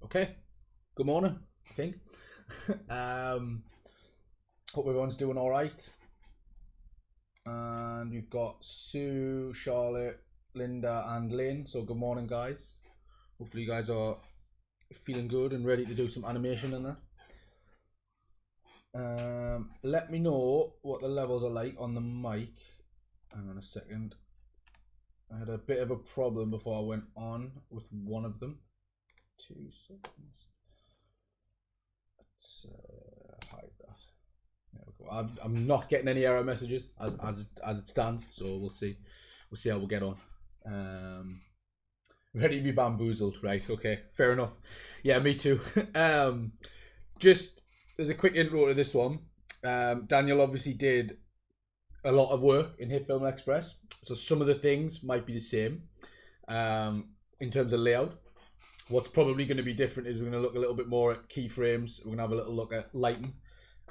Okay, good morning, I think. Hope everyone's doing all right. And we've got Sue, Charlotte, Linda, and Lynn. So good morning, guys. Hopefully you guys are feeling good and ready to do some animation in that. Let me know what the levels are like on the mic. Hang on a second. I had a bit of a problem before I went on with one of them. 2 seconds. Let's hide that. There we go. I'm not getting any error messages as it stands, so we'll see. We'll see how we'll get on. Ready to be bamboozled, right? Okay, fair enough. Yeah, me too. Just as a quick intro to this one, Daniel obviously did a lot of work in Hitfilm Express, so some of the things might be the same in terms of layout. What's probably going to be different is we're going to look a little bit more at keyframes. We're going to have a little look at lighting.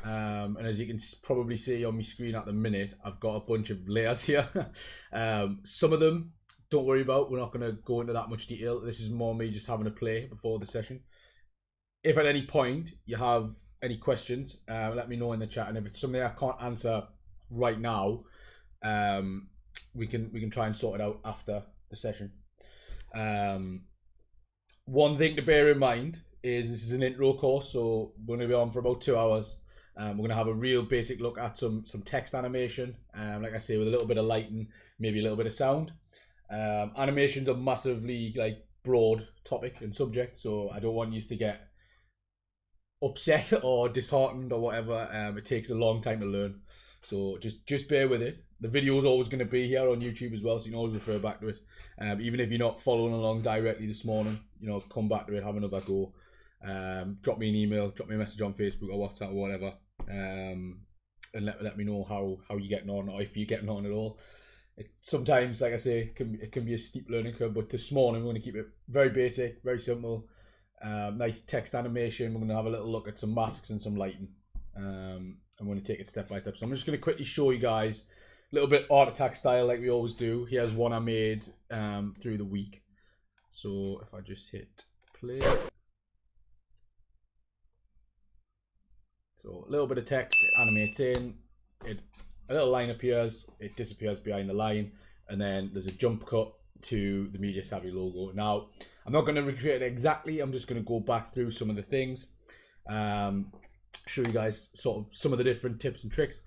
And as you can probably see on my screen at the minute, I've got a bunch of layers here. Some of them, don't worry about. We're not going to go into that much detail. This is more me just having a play before the session. If at any point you have any questions, let me know in the chat. And if it's something I can't answer right now, we can try and sort it out after the session. One thing to bear in mind is this is an intro course, so we're going to be on for about 2 hours. We're going to have a real basic look at some text animation, like I say, with a little bit of lighting, maybe a little bit of sound. Animation's a massively broad topic and subject, so I don't want you to get upset or disheartened or whatever. It takes a long time to learn, so just bear with it. The video is always going to be here on YouTube as well, so you can always refer back to it. Even if you're not following along directly this morning, come back to it, have another go. Drop me an email, drop me a message on Facebook or WhatsApp or whatever, and let me know how you're getting on, or if you're getting on at all. Sometimes, like I say, it can be a steep learning curve, but this morning we're going to keep it very basic, very simple. Nice text animation. We're going to have a little look at some masks and some lighting. I'm going to take it step by step. So I'm just going to quickly show you guys a little bit art attack style like we always do. Here's one I made through the week. So if I just hit play. So a little bit of text, it animates in, a little line appears, it disappears behind the line, and then there's a jump cut to the Media Savvy logo. Now, I'm not going to recreate it exactly, I'm just going to go back through some of the things, show you guys sort of some of the different tips and tricks.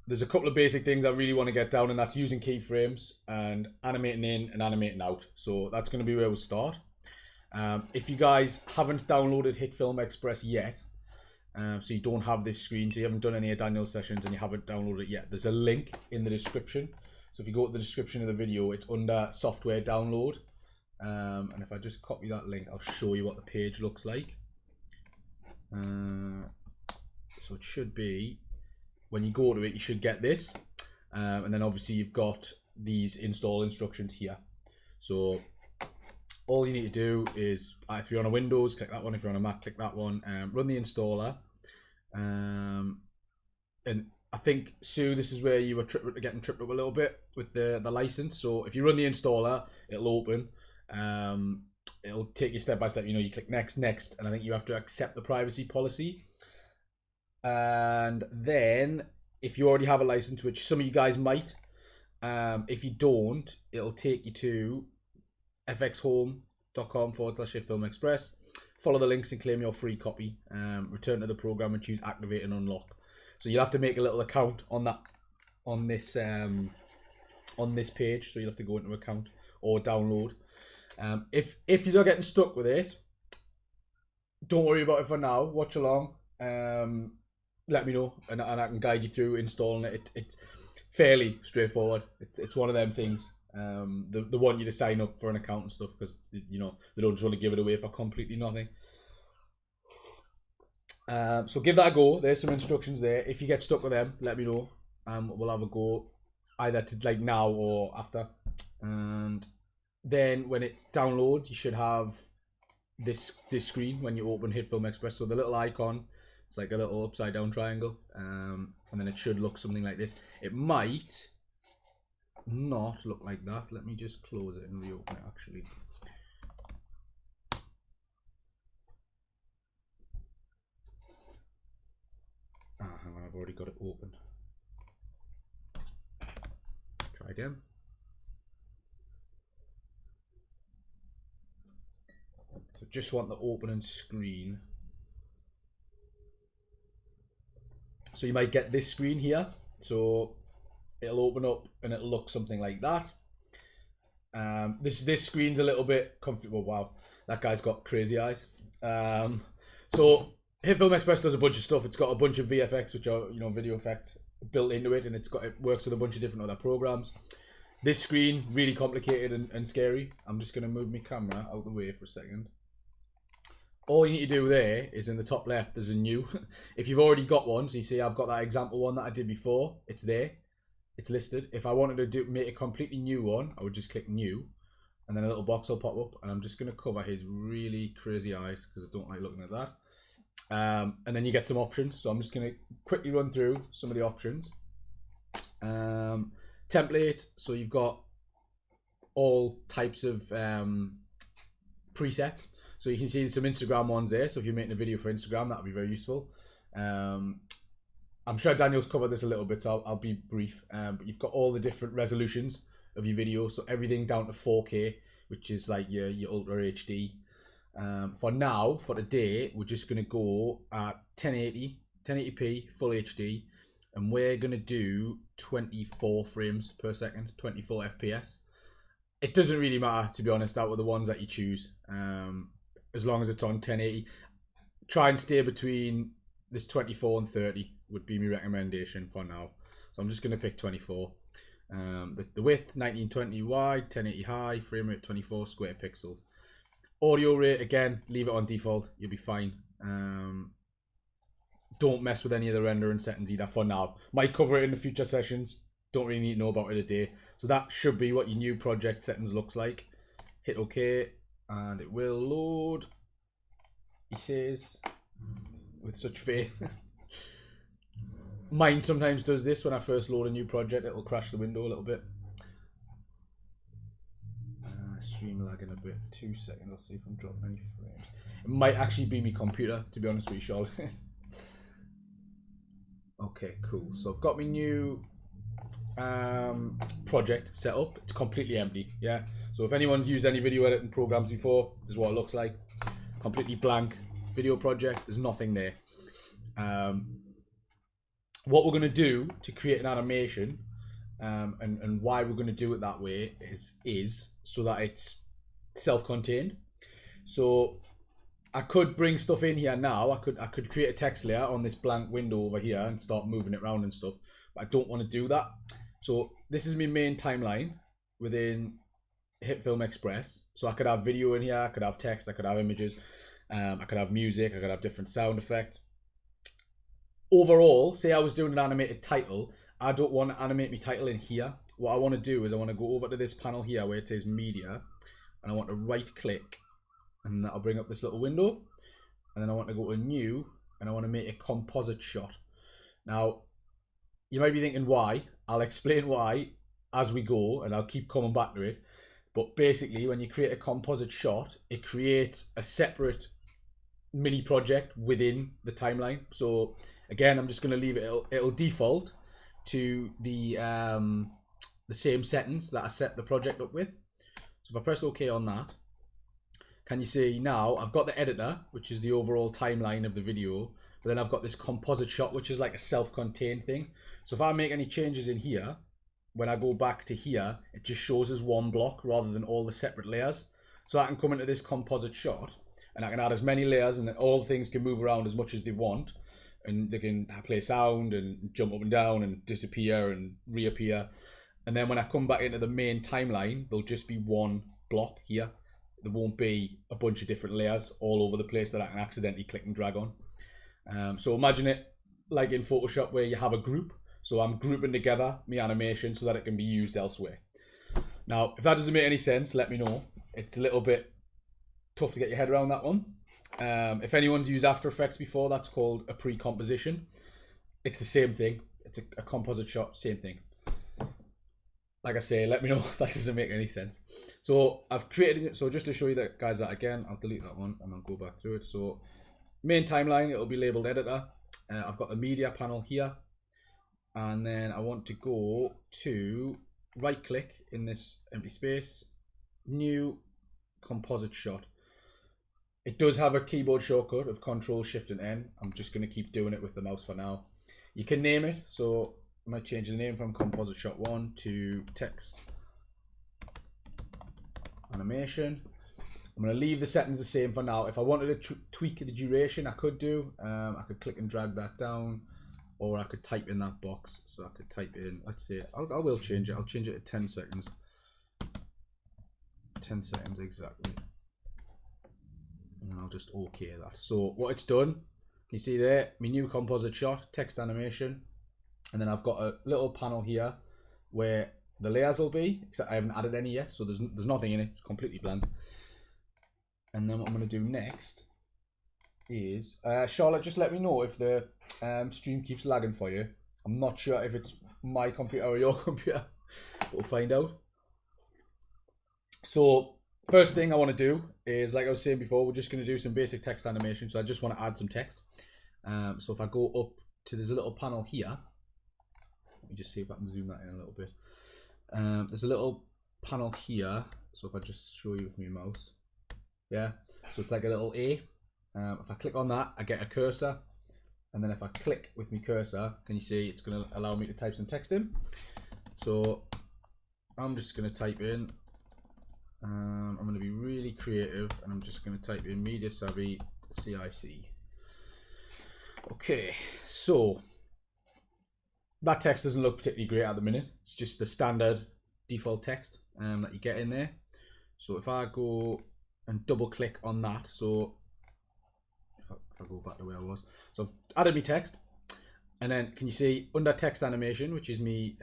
There's a couple of basic things I really want to get down, and that's using keyframes and animating in and animating out. So that's going to be where we'll start. If you guys haven't downloaded Hitfilm Express yet, so you don't have this screen, so you haven't done any of Daniel's sessions and you haven't downloaded it yet, there's a link in the description. So if you go to the description of the video, it's under software download. And if I just copy that link, I'll show you what the page looks like. So it should be, when you go to it, you should get this. And then obviously you've got these install instructions here. So all you need to do is, if you're on a Windows, click that one. If you're on a Mac, click that one. Run the installer. And I think, Sue, this is where you were getting tripped up a little bit with the license. So if you run the installer, it'll open. It'll take you step by step. You click next, and I think you have to accept the privacy policy. And then, if you already have a license, which some of you guys might, if you don't, it'll take you to fxhome.com/Hitfilm Express. Follow the links and claim your free copy. Return to the program and choose activate and unlock. So you'll have to make a little account on this page. So you'll have to go into account or download. If you're getting stuck with it, don't worry about it for now. Watch along. Let me know, and I can guide you through installing it. It's fairly straightforward. It's one of them things. They want you to sign up for an account and stuff because they don't just want to give it away for completely nothing. So give that a go. There's some instructions there. If you get stuck with them, let me know. We'll have a go either to now or after. And then when it downloads, you should have this screen when you open Hitfilm Express. So the little icon, it's like a little upside down triangle, and then it should look something like this. It might not look like that. Let me just close it and reopen it actually. got it open. Try again. So just want the opening screen. So you might get this screen here. So it'll open up and it'll look something like that. This screen's a little bit comfortable. Wow, that guy's got crazy eyes. So Hitfilm Express does a bunch of stuff. It's got a bunch of VFX, which are, you know, video effects built into it, and it works with a bunch of different other programs. This screen, really complicated and scary. I'm just gonna move my camera out of the way for a second. All you need to do there is in the top left, there's a new. If you've already got one, so you see I've got that example one that I did before, it's there. It's listed. If I wanted to make a completely new one, I would just click new, and then a little box will pop up, and I'm just going to cover his really crazy eyes because I don't like looking at that. And then you get some options. So I'm just going to quickly run through some of the options. Template. So you've got all types of presets. So you can see some Instagram ones there. So if you're making a video for Instagram, that would be very useful. I'm sure Daniel's covered this a little bit, so I'll be brief. But you've got all the different resolutions of your video, so everything down to 4K, which is like your Ultra HD. For now, for today, we're just going to go at 1080p, full HD, and we're going to do 24 frames per second, 24 FPS. It doesn't really matter, to be honest, out of the ones that you choose, as long as it's on 1080. Try and stay between this 24 and 30 would be my recommendation for now. So I'm just going to pick 24. The width 1920 wide, 1080 high, frame rate 24 square pixels. Audio rate, again, leave it on default, you'll be fine. Don't mess with any of the rendering settings either for now. Might cover it in the future sessions, don't really need to know about it today. So that should be what your new project settings looks like. Hit OK and it will load, he says, with such faith. Mine sometimes does this when I first load a new project. It'll crash the window a little bit. Stream lagging a bit. 2 seconds. I'll see if I'm dropping any frames. It might actually be my computer, to be honest with you, Charlotte. Okay, cool. So I've got my new project set up. It's completely empty. Yeah. So if anyone's used any video editing programs before, this is what it looks like. Completely blank video project. There's nothing there. What we're going to do to create an animation, and why we're going to do it that way is so that it's self-contained. So I could bring stuff in here now. I could create a text layer on this blank window over here and start moving it around and stuff, but I don't want to do that. So this is my main timeline within Hitfilm Express. So I could have video in here, I could have text, I could have images, I could have music, I could have different sound effects. Overall, say I was doing an animated title, I don't want to animate my title in here. What I want to do is I want to go over to this panel here where it says media, and I want to right click, and that'll bring up this little window, and then I want to go to new, and I want to make a composite shot. Now you might be thinking why. I'll explain why as we go, and I'll keep coming back to it. But basically, when you create a composite shot, it creates a separate mini project within the timeline. So again, I'm just going to leave it. It'll default to the same settings that I set the project up with. So if I press OK on that, can you see now I've got the editor, which is the overall timeline of the video, but then I've got this composite shot, which is like a self-contained thing. So if I make any changes in here, when I go back to here, it just shows as one block rather than all the separate layers. So I can come into this composite shot and I can add as many layers, and all things can move around as much as they want, and they can play sound and jump up and down and disappear and reappear. And then when I come back into the main timeline, there'll just be one block here. There won't be a bunch of different layers all over the place that I can accidentally click and drag on. So imagine it like in Photoshop where you have a group. So I'm grouping together my animation so that it can be used elsewhere. Now, if that doesn't make any sense, let me know. It's a little bit tough to get your head around that one. If anyone's used After Effects before, that's called a pre-composition. It's the same thing. It's a composite shot, same thing. Like I say, let me know if that doesn't make any sense. So I've created it. So just to show you that, guys, that again, I'll delete that one and I'll go back through it. So main timeline, it'll be labeled editor. I've got the media panel here. And then I want to go to right click in this empty space, new composite shot. It does have a keyboard shortcut of Control Shift and N. I'm just going to keep doing it with the mouse for now. You can name it, so I might change the name from Composite Shot 1 to Text Animation. I'm going to leave the settings the same for now. If I wanted to tweak the duration, I could do. I could click and drag that down, or I could type in that box. So I could type in, let's say, I will change it. I'll change it to 10 seconds. 10 seconds exactly. And I'll just OK that. So what it's done, you see there, my new composite shot, text animation. And then I've got a little panel here where the layers will be, except I haven't added any yet. So there's nothing in it. It's completely blank. And then what I'm going to do next is, Charlotte, just let me know if the stream keeps lagging for you. I'm not sure if it's my computer or your computer. We'll find out. So first thing I want to do is, like I was saying before, we're just going to do some basic text animation. So I just want to add some text. So if I go up to, there's a little panel here. Let me just see if I can zoom that in a little bit. There's a little panel here. So if I just show you with my mouse. Yeah, so it's like a little A. If I click on that, I get a cursor. And then if I click with my cursor, can you see it's going to allow me to type some text in? So I'm just going to type in, I'm going to be really creative, and I'm just going to type in Media Savvy CIC. Okay, so that text doesn't look particularly great at the minute. It's just the standard default text that you get in there. So if I go and double click on that, so if I go back to where I was, so I've added my text, and then can you see under text animation, which is me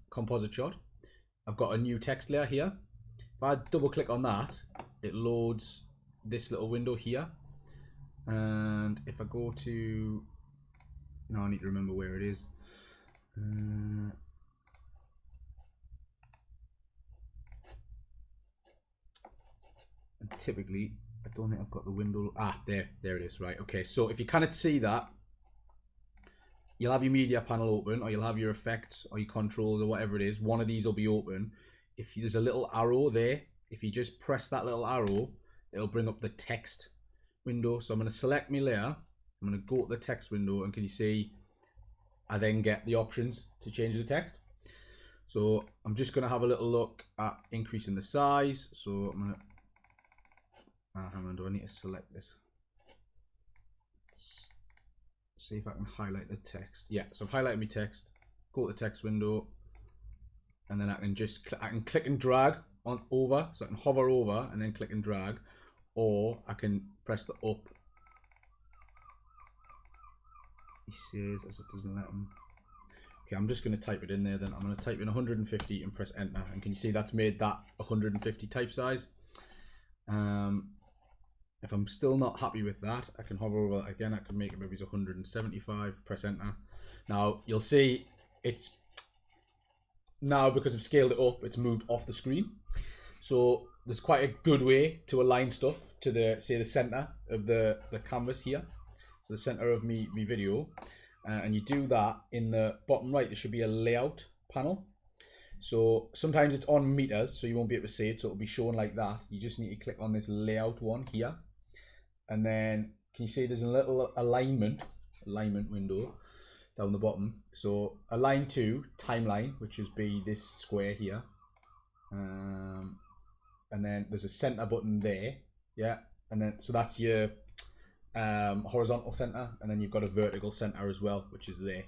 composite shot, I've got a new text layer here. If I double click on that, it loads this little window here. And if I go to, now I need to remember where it is. And typically, I don't think I've got the window. There it is. Right. Okay. So if you cannot see that, you'll have your media panel open, or you'll have your effects or your controls or whatever it is. One of these will be open. If there's a little arrow there, if you just press that little arrow, it'll bring up the text window. So I'm going to select my layer. I'm going to go to the text window, and can you see I then get the options to change the text. So I'm just going to have a little look at increasing the size. So I'm going to, hang on, do I need to select this? Let's see if I can highlight the text. Yeah, so I've highlighted my text, go to the text window, and then I can just click and drag on over, so I can hover over and then click and drag, or I can press the up. He says as it doesn't let him. Okay, I'm just going to type it in there then. I'm going to type in 150 and press enter, and can you see that's made that 150 type size. If I'm still not happy with that, I can hover over again. I can make it maybe 175, press enter. Now you'll see it's now, because I've scaled it up, it's moved off the screen. So there's quite a good way to align stuff to the, say, the center of the canvas here, so the center of me video, and you do that in the bottom right. There should be a layout panel. So sometimes it's on meters, so you won't be able to see it, so it'll be shown like that. You just need to click on this layout one here, and then can you see there's a little alignment window down the bottom. So align to timeline, which is be this square here, and then there's a center button there, yeah, and then so that's your horizontal center, and then you've got a vertical center as well, which is there.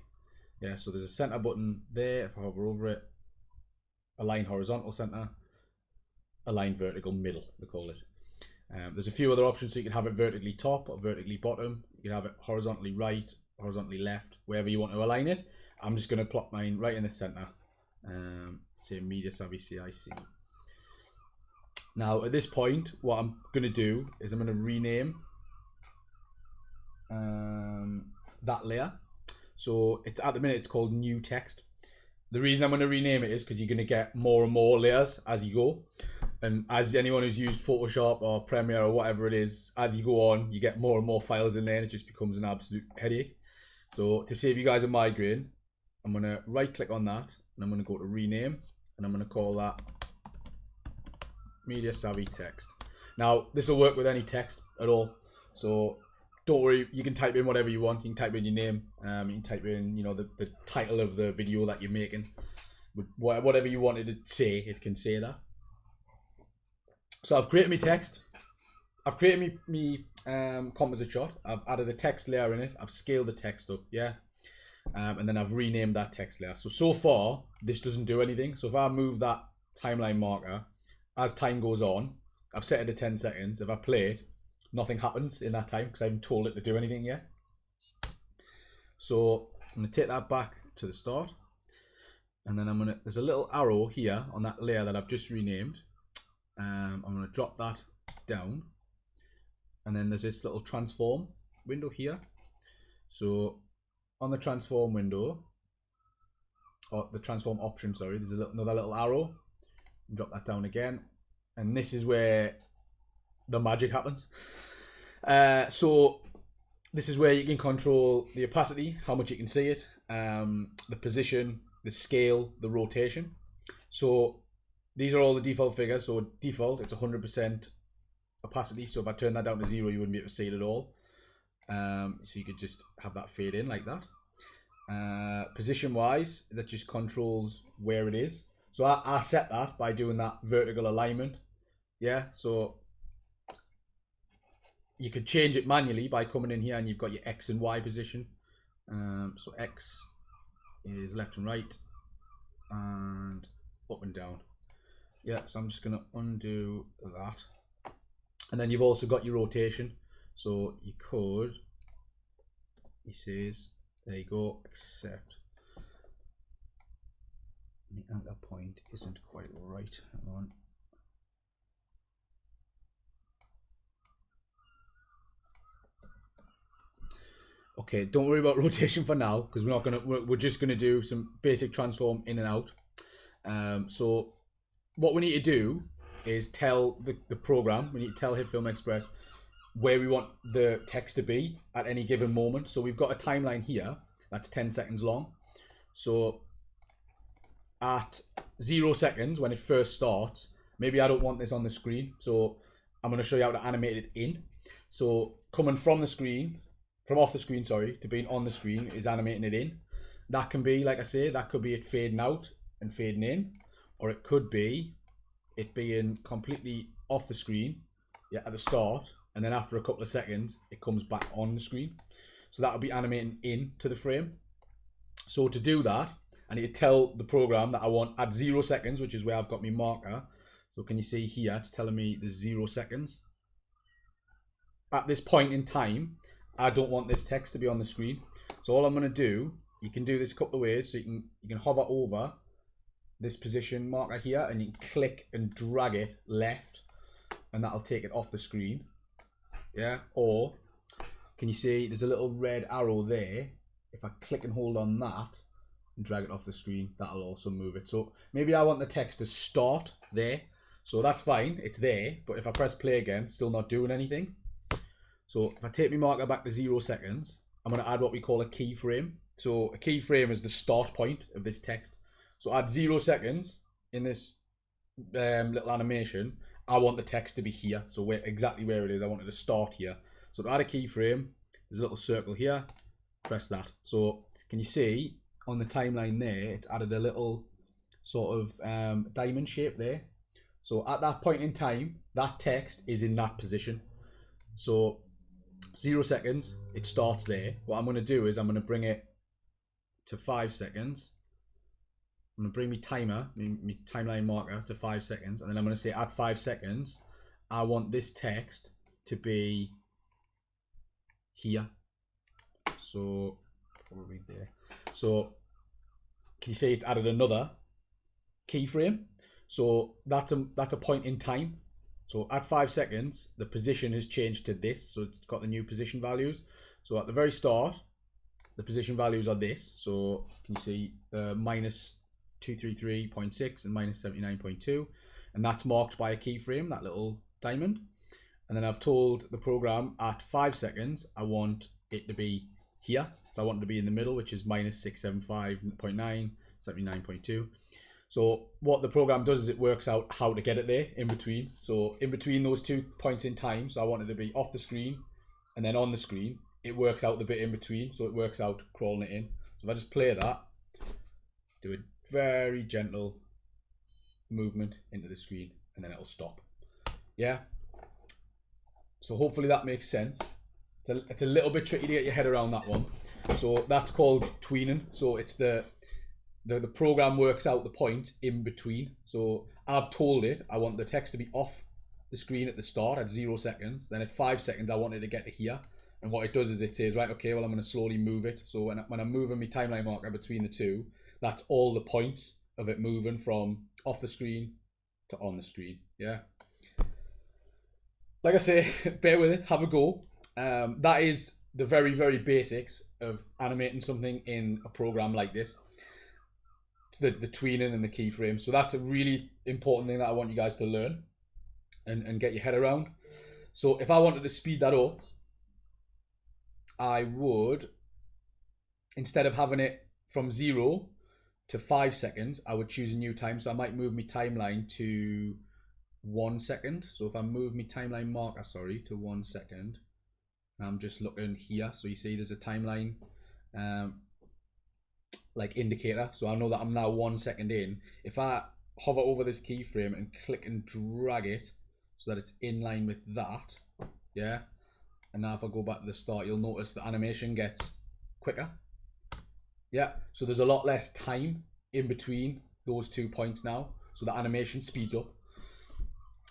Yeah, so there's a center button there. If I hover over it, align horizontal center, align vertical middle, they call it. There's a few other options, so you can have it vertically top or vertically bottom. You can have it horizontally right, horizontally left, wherever you want to align it. I'm just going to plot mine right in the center. Say Media Savvy CIC. Now at this point, what I'm going to do is I'm going to rename that layer. So it's, at the minute it's called new text. The reason I'm going to rename it is because you're going to get more and more layers as you go. And as anyone who's used Photoshop or Premiere or whatever it is, as you go on, you get more and more files in there, and it just becomes an absolute headache. So to save you guys a migraine, I'm going to right click on that and I'm going to go to rename and I'm going to call that Media Savvy Text. Now this will work with any text at all, so don't worry, you can type in whatever you want. You can type in your name, you can type in, you know, the title of the video that you're making. Whatever you wanted to say, it can say that. So I've created my text. I've created me composite shot. I've added a text layer in it. I've scaled the text up, yeah. And then I've renamed that text layer. So far, this doesn't do anything. So if I move that timeline marker, as time goes on, I've set it to 10 seconds. If I play it, nothing happens in that time because I haven't told it to do anything yet. So I'm going to take that back to the start. And then there's a little arrow here on that layer that I've just renamed. I'm going to drop that down. And then there's this little transform window here. So on the transform window, or the transform option, sorry, there's another little arrow. Drop that down again. And this is where the magic happens. So this is where you can control the opacity, how much you can see it, the position, the scale, the rotation. So these are all the default figures. So default, it's 100% opacity. So if I turn that down to 0, you wouldn't be able to see it at all. So you could just have that fade in like that. Position wise, that just controls where it is. So I set that by doing that vertical alignment. Yeah, so you could change it manually by coming in here and you've got your X and Y position. So X is left and right and up and down. Yeah, so I'm just going to undo that. And then you've also got your rotation. So you could, he says, there you go, except the anchor point isn't quite right. Hang on. Okay, don't worry about rotation for now because we're just gonna do some basic transform in and out. So what we need to do is tell the program, we need to tell Hitfilm Express where we want the text to be at any given moment. So we've got a timeline here that's 10 seconds long. So at 0 seconds when it first starts, maybe I don't want this on the screen, so I'm going to show you how to animate it in. So coming from the screen, from off the screen, sorry, to being on the screen is animating it in. That can be, like I say, that could be it fading out and fading in, or it could be it being completely off the screen, yeah, at the start, and then after a couple of seconds it comes back on the screen. So that'll be animating into the frame. So to do that, I need to tell the program that I want at 0 seconds, which is where I've got my marker. So can you see here, it's telling me there's 0 seconds. At this point in time, I don't want this text to be on the screen. So all I'm going to do, you can do this a couple of ways. So you can hover over this position marker here and you can click and drag it left and that'll take it off the screen. Yeah, or can you see there's a little red arrow there? If I click and hold on that and drag it off the screen, that'll also move it. So maybe I want the text to start there. So that's fine, it's there, but if I press play again, still not doing anything. So if I take my marker back to 0 seconds, I'm going to add what we call a keyframe. So a keyframe is the start point of this text. So at 0 seconds in this little animation, I want the text to be here. So exactly where it is, I want it to start here. So to add a keyframe, there's a little circle here, press that. So can you see on the timeline there, it's added a little sort of diamond shape there. So at that point in time, that text is in that position. So 0 seconds, it starts there. What I'm going to do is I'm going to bring it to 5 seconds. I'm going to bring my timer, my timeline marker to 5 seconds. And then I'm going to say at 5 seconds, I want this text to be here. So probably there. So can you see it's added another keyframe? So that's a point in time. So at 5 seconds, the position has changed to this. So it's got the new position values. So at the very start, the position values are this. So can you see minus 233.6 and minus 79.2. And that's marked by a keyframe, that little diamond. And then I've told the program at 5 seconds, I want it to be here. So I want it to be in the middle, which is minus 675.9, 79.2. So what the program does is it works out how to get it there in between. So in between those 2 points in time, so I want it to be off the screen and then on the screen, it works out the bit in between. So it works out crawling it in. So if I just play that, do a very gentle movement into the screen, and then it'll stop. Yeah. So hopefully that makes sense. It's a little bit tricky to get your head around that one. So that's called tweening. So it's the program works out the point in between. So I've told it I want the text to be off the screen at the start at 0 seconds. Then at 5 seconds I want it to get to here. And what it does is it says, right, okay, well I'm going to slowly move it. So when I'm moving my timeline marker between the two, that's all the points of it moving from off the screen to on the screen. Yeah. Like I say, bear with it, have a go. That is the very, very basics of animating something in a program like this. The tweening and the keyframes. So that's a really important thing that I want you guys to learn and get your head around. So if I wanted to speed that up, I would, instead of having it from 0 to 5 seconds, I would choose a new time. So I might move my timeline to 1 second. So if I move my timeline marker, to 1 second, I'm just looking here. So you see there's a timeline like indicator. So I know that I'm now 1 second in. If I hover over this keyframe and click and drag it so that it's in line with that, yeah. And now if I go back to the start, you'll notice the animation gets quicker. Yeah, so there's a lot less time in between those 2 points now. So the animation speeds up.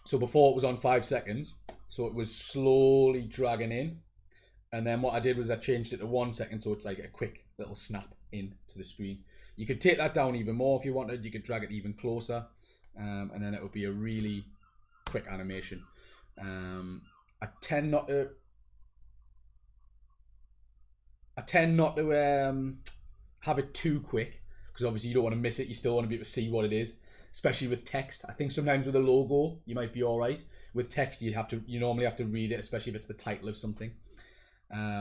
So before it was on 5 seconds, so it was slowly dragging in. And then what I did was I changed it to 1 second, so it's like a quick little snap in to the screen. You could take that down even more if you wanted. You could drag it even closer, and then it would be a really quick animation. I tend not to have it too quick, because obviously you don't want to miss it. You still want to be able to see what it is, especially with text. I think sometimes with a logo you might be all right. With text you normally have to read it, especially if it's the title of something.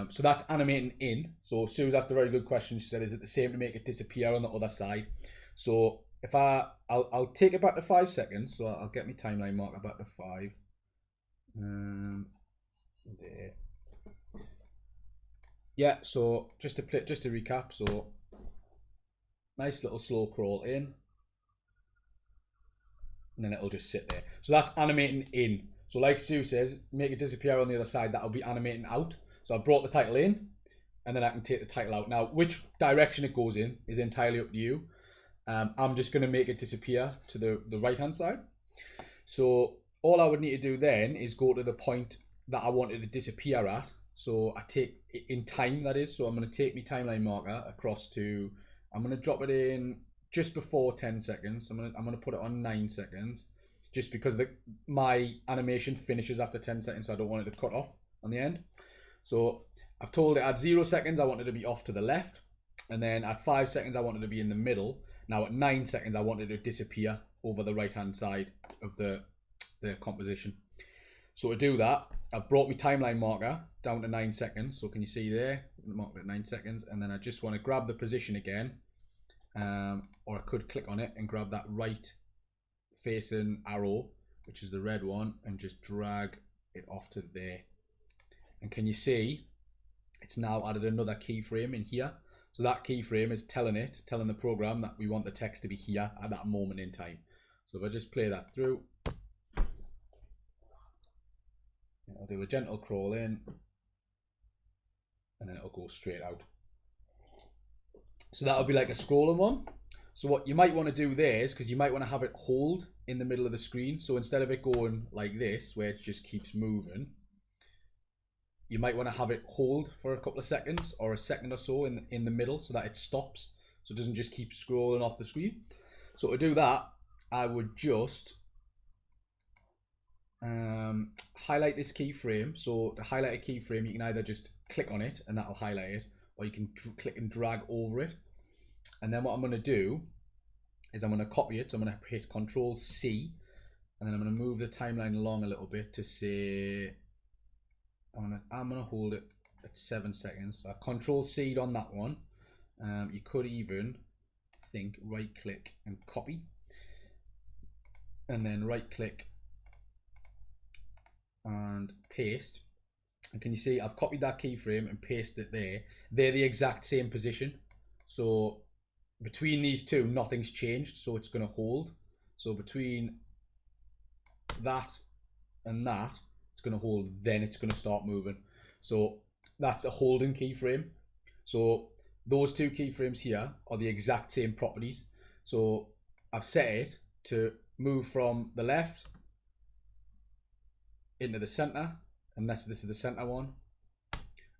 So that's animating in. So Sue's asked a very good question. She said, is it the same to make it disappear on the other side? So if I'll take it back to 5 seconds. So I'll get my timeline marker back to 5. There. Yeah, so just to recap, so nice little slow crawl in, and then it'll just sit there. So that's animating in. So like Sue says, make it disappear on the other side, that'll be animating out. So I brought the title in, and then I can take the title out. Now, which direction it goes in is entirely up to you. I'm just going to make it disappear to the right-hand side. So all I would need to do then is go to the point that I wanted to disappear at. So I take it in time, that is. So I'm going to take my timeline marker across to, I'm going to drop it in just before 10 seconds. I'm going to put it on 9 seconds, just because my animation finishes after 10 seconds. So I don't want it to cut off on the end. So I've told it at 0 seconds I want it to be off to the left, and then at 5 seconds I want it to be in the middle. Now at 9 seconds I want it to disappear over the right hand side of the composition. So to do that, I've brought my timeline marker down to 9 seconds. So can you see there, marked at 9 seconds, and then I just want to grab the position again, or I could click on it and grab that right facing arrow, which is the red one, and just drag it off to there. And can you see it's now added another keyframe in here? So that keyframe is telling the program that we want the text to be here at that moment in time. So if I just play that through, I'll do a gentle crawl in, and then it'll go straight out. So that'll be like a scrolling one. So what you might want to do there is, because you might want to have it hold in the middle of the screen. So instead of it going like this, where it just keeps moving, you might want to have it hold for a couple of seconds or a second or so in the middle, so that it stops, so it doesn't just keep scrolling off the screen. So to do that, I would just highlight this keyframe. So to highlight a keyframe, you can either just click on it and that'll highlight it, or you can click and drag over it. And then what I'm going to do is I'm going to copy it. So I'm going to hit Control C, and then I'm going to move the timeline along a little bit to say, I'm gonna hold it at 7 seconds. So I control C on that one. You could even think right click and copy, and then right click and paste. And can you see I've copied that keyframe and pasted it there. They're the exact same position. So between these two, nothing's changed. So it's going to hold. So between that and that, it's going to hold. Then it's going to start moving. So that's a holding keyframe. So those two keyframes here are the exact same properties. So I've set it to move from the left into the center, and this is the center one.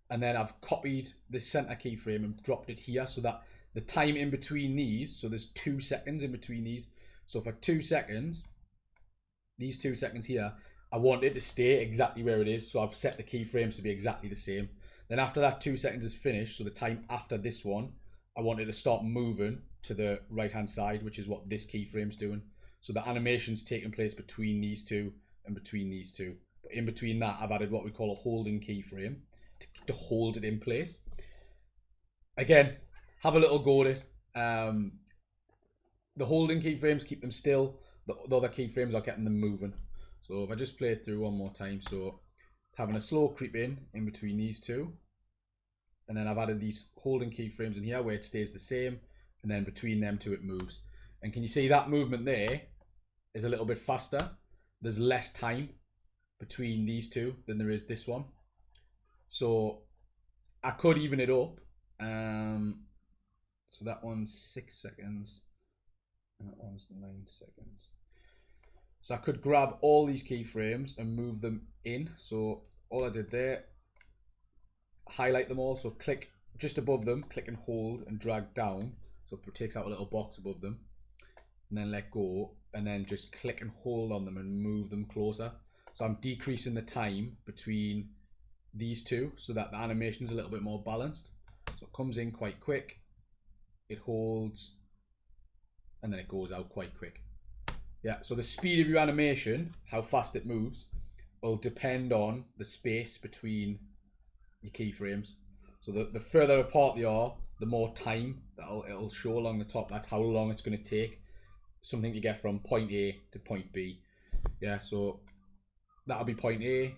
And then I've copied this center keyframe and dropped it here so that the time in between these, so there's 2 seconds in between these. So for 2 seconds, these 2 seconds here, I want it to stay exactly where it is. So I've set the keyframes to be exactly the same. Then after that 2 seconds is finished, so the time after this one, I want it to start moving to the right hand side, which is what this keyframe's doing. So the animation's taking place between these two and between these two. But in between that, I've added what we call a holding keyframe to hold it in place. Again, have a little go at it. The holding keyframes keep them still. The other keyframes are getting them moving. So if I just play it through one more time, so it's having a slow creep in between these two. And then I've added these holding keyframes in here where it stays the same. And then between them two, it moves. And can you see that movement there is a little bit faster? There's less time between these two than there is this one. So I could even it up. So that one's 6 seconds. And that one's 9 seconds. So I could grab all these keyframes and move them in. So all I did there, highlight them all. So click just above them, click and hold and drag down. So it takes out a little box above them. And then let go. And then just click and hold on them and move them closer. So I'm decreasing the time between these two so that the animation is a little bit more balanced. So it comes in quite quick. It holds. And then it goes out quite quick. Yeah, so the speed of your animation, how fast it moves, will depend on the space between your keyframes. So the further apart they are, the more time that it'll show along the top. That's how long it's going to take something to get from point A to point B. Yeah, so that'll be point A,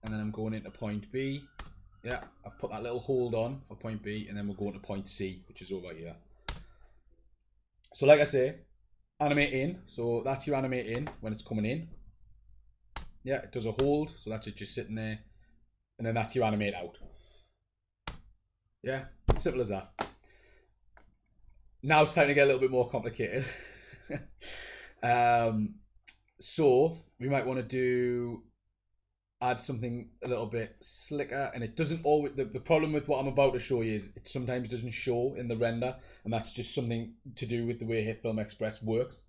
and then I'm going into point B. Yeah, I've put that little hold on for point B, and then we're going to point C, which is over here. So like I say, animate in. So that's your animate in when it's coming in. Yeah, it does a hold, so that's it just sitting there. And then that's your animate out. Yeah, simple as that. Now it's time to get a little bit more complicated. So we might want to add something a little bit slicker, and it doesn't always, the problem with what I'm about to show you is it sometimes doesn't show in the render, and that's just something to do with the way Hitfilm Express works.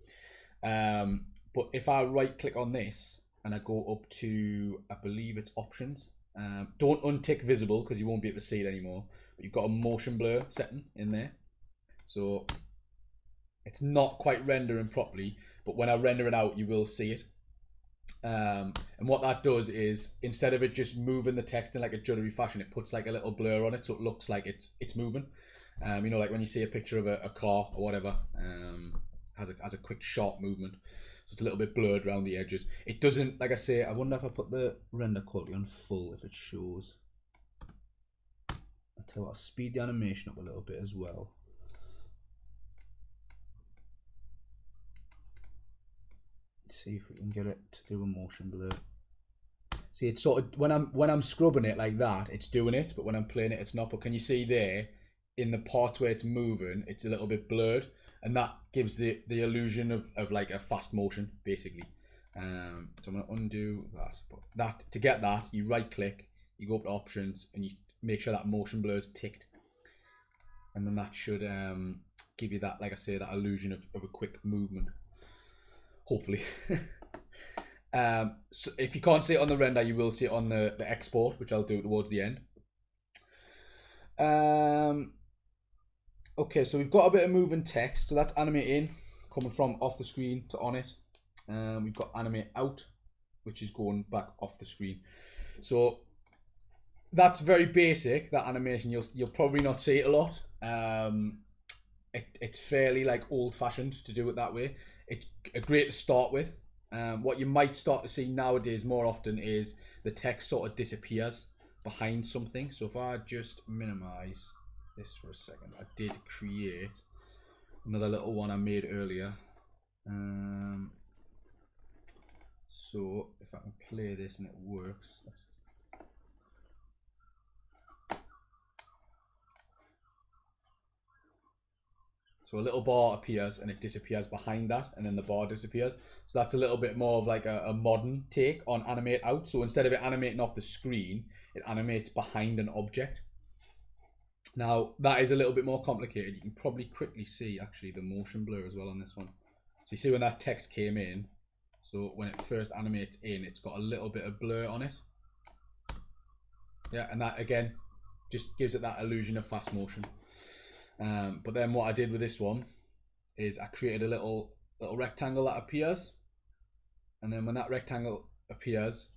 But if I right click on this and I go up to, I believe it's options, don't untick visible because you won't be able to see it anymore, but you've got a motion blur setting in there, so it's not quite rendering properly, but when I render it out you will see it. And what that does is, instead of it just moving the text in like a juddery fashion, it puts like a little blur on it so it looks like it's moving. You know, like when you see a picture of a car or whatever, has a quick sharp movement, so it's a little bit blurred around the edges. It doesn't, like I say, I wonder if I put the render quality on full if it shows. I'll tell you what, I'll speed the animation up a little bit as well. See if we can get it to do a motion blur. See, it's sort of, when I'm scrubbing it like that, it's doing it, but when I'm playing it, it's not. But can you see there, in the part where it's moving, it's a little bit blurred, and that gives the illusion of like a fast motion, basically. So I'm gonna undo that. But that, to get that, you right click, you go up to options, and you make sure that motion blur is ticked, and then that should give you that, like I say, that illusion of a quick movement. Hopefully. So if you can't see it on the render, you will see it on the export, which I'll do towards the end. Okay, so we've got a bit of moving text, so that's animate in, coming from off the screen to on it. We've got animate out, which is going back off the screen. So that's very basic, that animation. You'll probably not see it a lot. It's fairly like old-fashioned to do it that way. It's great to start with. What you might start to see nowadays more often is the text sort of disappears behind something. So if I just minimize this for a second, I did create another little one I made earlier. So if I can play this and it works, so a little bar appears and it disappears behind that, and then the bar disappears. So that's a little bit more of like a modern take on animate out. So instead of it animating off the screen, it animates behind an object. Now that is a little bit more complicated. You can probably quickly see actually the motion blur as well on this one. So you see when that text came in, so when it first animates in, it's got a little bit of blur on it. Yeah, and that again just gives it that illusion of fast motion. But then what I did with this one is I created a little rectangle that appears, and then when that rectangle appears,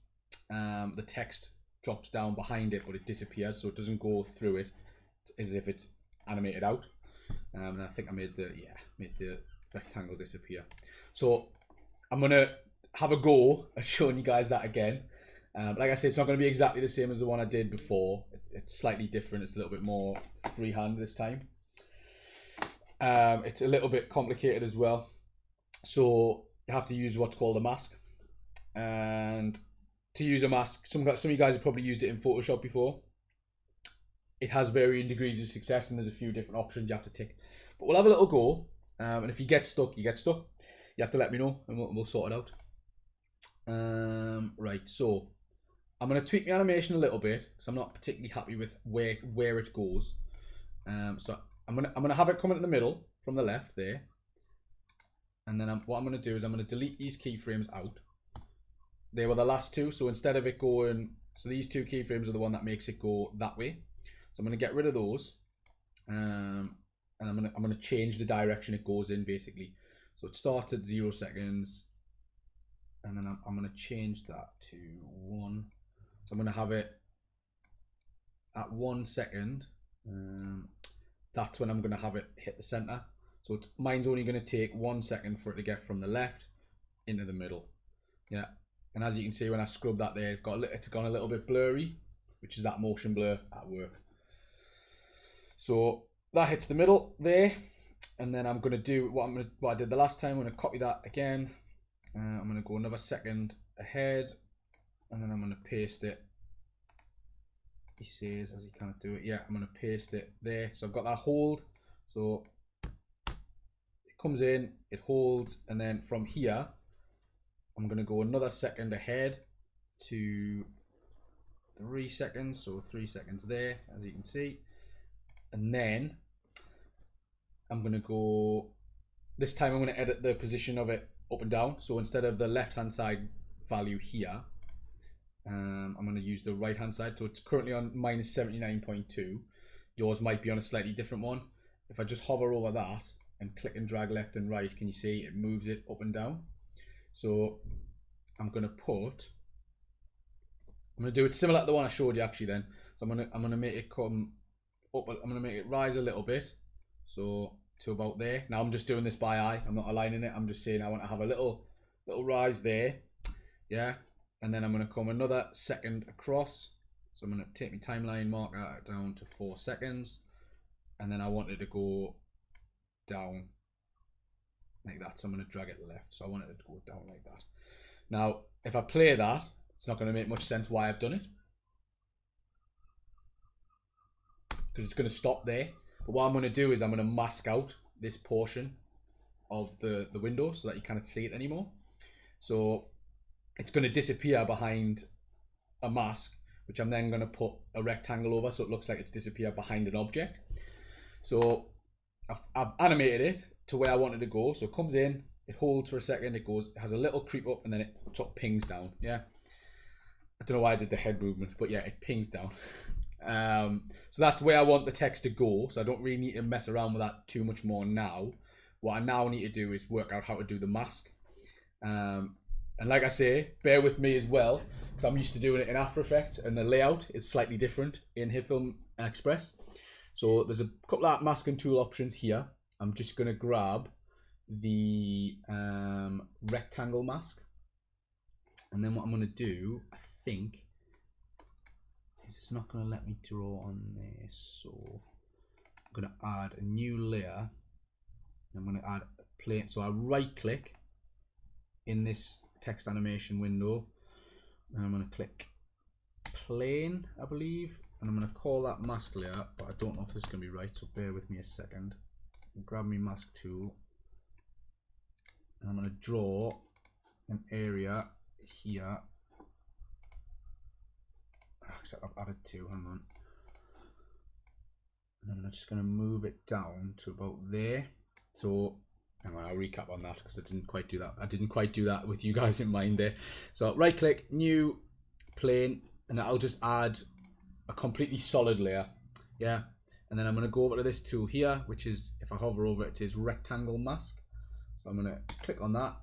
the text drops down behind it, but it disappears, so it doesn't go through it as if it's animated out. And I think I made the rectangle disappear. So I'm gonna have a go at showing you guys that again. Like I said, it's not going to be exactly the same as the one I did before. It's slightly different. It's a little bit more freehand this time. It's a little bit complicated as well. So you have to use what's called a mask. And to use a mask, some of you guys have probably used it in Photoshop before. It has varying degrees of success, and there's a few different options you have to tick. But we'll have a little go. And if you get stuck, you get stuck. You have to let me know, and we'll sort it out. Right, so I'm going to tweak my animation a little bit because I'm not particularly happy with where it goes. So I'm gonna have it coming in the middle from the left there, and then what I'm gonna do is I'm gonna delete these keyframes out. They were the last two, so instead of it going, so these two keyframes are the one that makes it go that way. So I'm gonna get rid of those, and I'm gonna change the direction it goes in basically. So it starts at 0 seconds, and then I'm gonna change that to 1. So I'm gonna have it at 1 second. That's when I'm going to have it hit the center. So mine's only going to take 1 second for it to get from the left into the middle. Yeah, and as you can see when I scrub that there, it's gone a little bit blurry, which is that motion blur at work. So that hits the middle there, and then I'm going to do what I did the last time. I'm going to copy that again. I'm going to go another second ahead, and then I'm going to paste it. He says as he can't do it. Yeah, I'm going to paste it there. So I've got that hold. So it comes in, it holds, and then from here, I'm going to go another second ahead to 3 seconds. So 3 seconds there, as you can see. And then I'm going to go, this time I'm going to edit the position of it up and down. So instead of the left-hand side value here, I'm going to use the right hand side. So it's currently on -79.2. Yours might be on a slightly different one. If I just hover over that and click and drag left and right, can you see it moves it up and down? So I'm going to do it similar to the one I showed you actually then. So I'm going to make it come up, I'm going to make it rise a little bit. So to about there. Now I'm just doing this by eye. I'm not aligning it. I'm just saying I want to have a little rise there. Yeah. And then I'm going to come another second across. So I'm going to take my timeline marker down to 4 seconds. And then I want it to go down like that. So I'm going to drag it left. So I want it to go down like that. Now, if I play that, it's not going to make much sense why I've done it, because it's going to stop there. But what I'm going to do is I'm going to mask out this portion of the window so that you can't see it anymore. So it's going to disappear behind a mask, which I'm then going to put a rectangle over so it looks like it's disappeared behind an object. So I've animated it to where I want it to go. So it comes in, it holds for a second, it has a little creep up, and then it sort of pings down. Yeah, I don't know why I did the head movement, but yeah, it pings down. So that's where I want the text to go. So I don't really need to mess around with that too much more now. What I now need to do is work out how to do the mask. And like I say, bear with me as well, because I'm used to doing it in After Effects, and the layout is slightly different in Hitfilm Express. So there's a couple of masking tool options here. I'm just going to grab the rectangle mask. And then what I'm going to do, I think, is it's not going to let me draw on this. So I'm going to add a new layer. I'm going to add a plane. So I right click in this text animation window, and I'm going to click plane, I believe, and I'm going to call that mask layer, but I don't know if this is going to be right, so bear with me a second. Grab my mask tool, and I'm going to draw an area here. Except I've added two, hang on. And I'm just going to move it down to about there. So hang on, I'll recap on that because I didn't quite do that. I didn't quite do that with you guys in mind there. So right click, new plane, and I'll just add a completely solid layer. Yeah. And then I'm going to go over to this tool here, which is, if I hover over it, it says rectangle mask. So I'm going to click on that,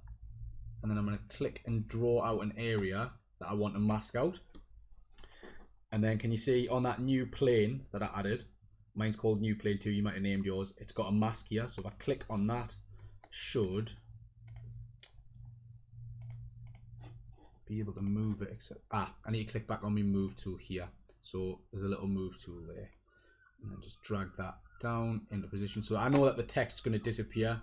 and then I'm going to click and draw out an area that I want to mask out. And then can you see on that new plane that I added, mine's called new plane 2, you might have named yours, it's got a mask here. So if I click on that, should be able to move it, except I need to click back on my move tool here. So there's a little move tool there, and then just drag that down into position. So I know that the text is going to disappear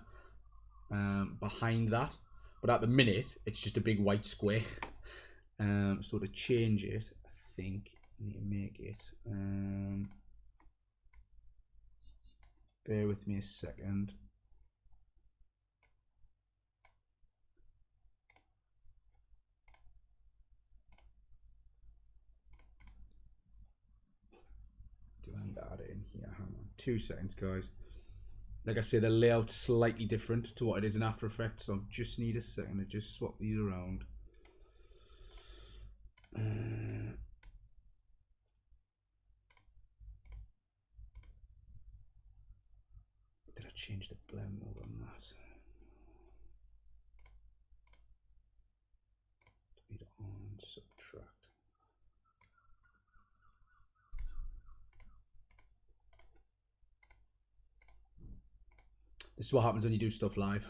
behind that, but at the minute it's just a big white square. So to change it, I think I need to make it bear with me a second. Do I need to add it in here? Hang on 2 seconds, guys. Like I say, the layout's slightly different to what it is in After Effects, so I just need a second to just swap these around. Did I change the blend mode on that? Delete on, subtract. This is what happens when you do stuff live.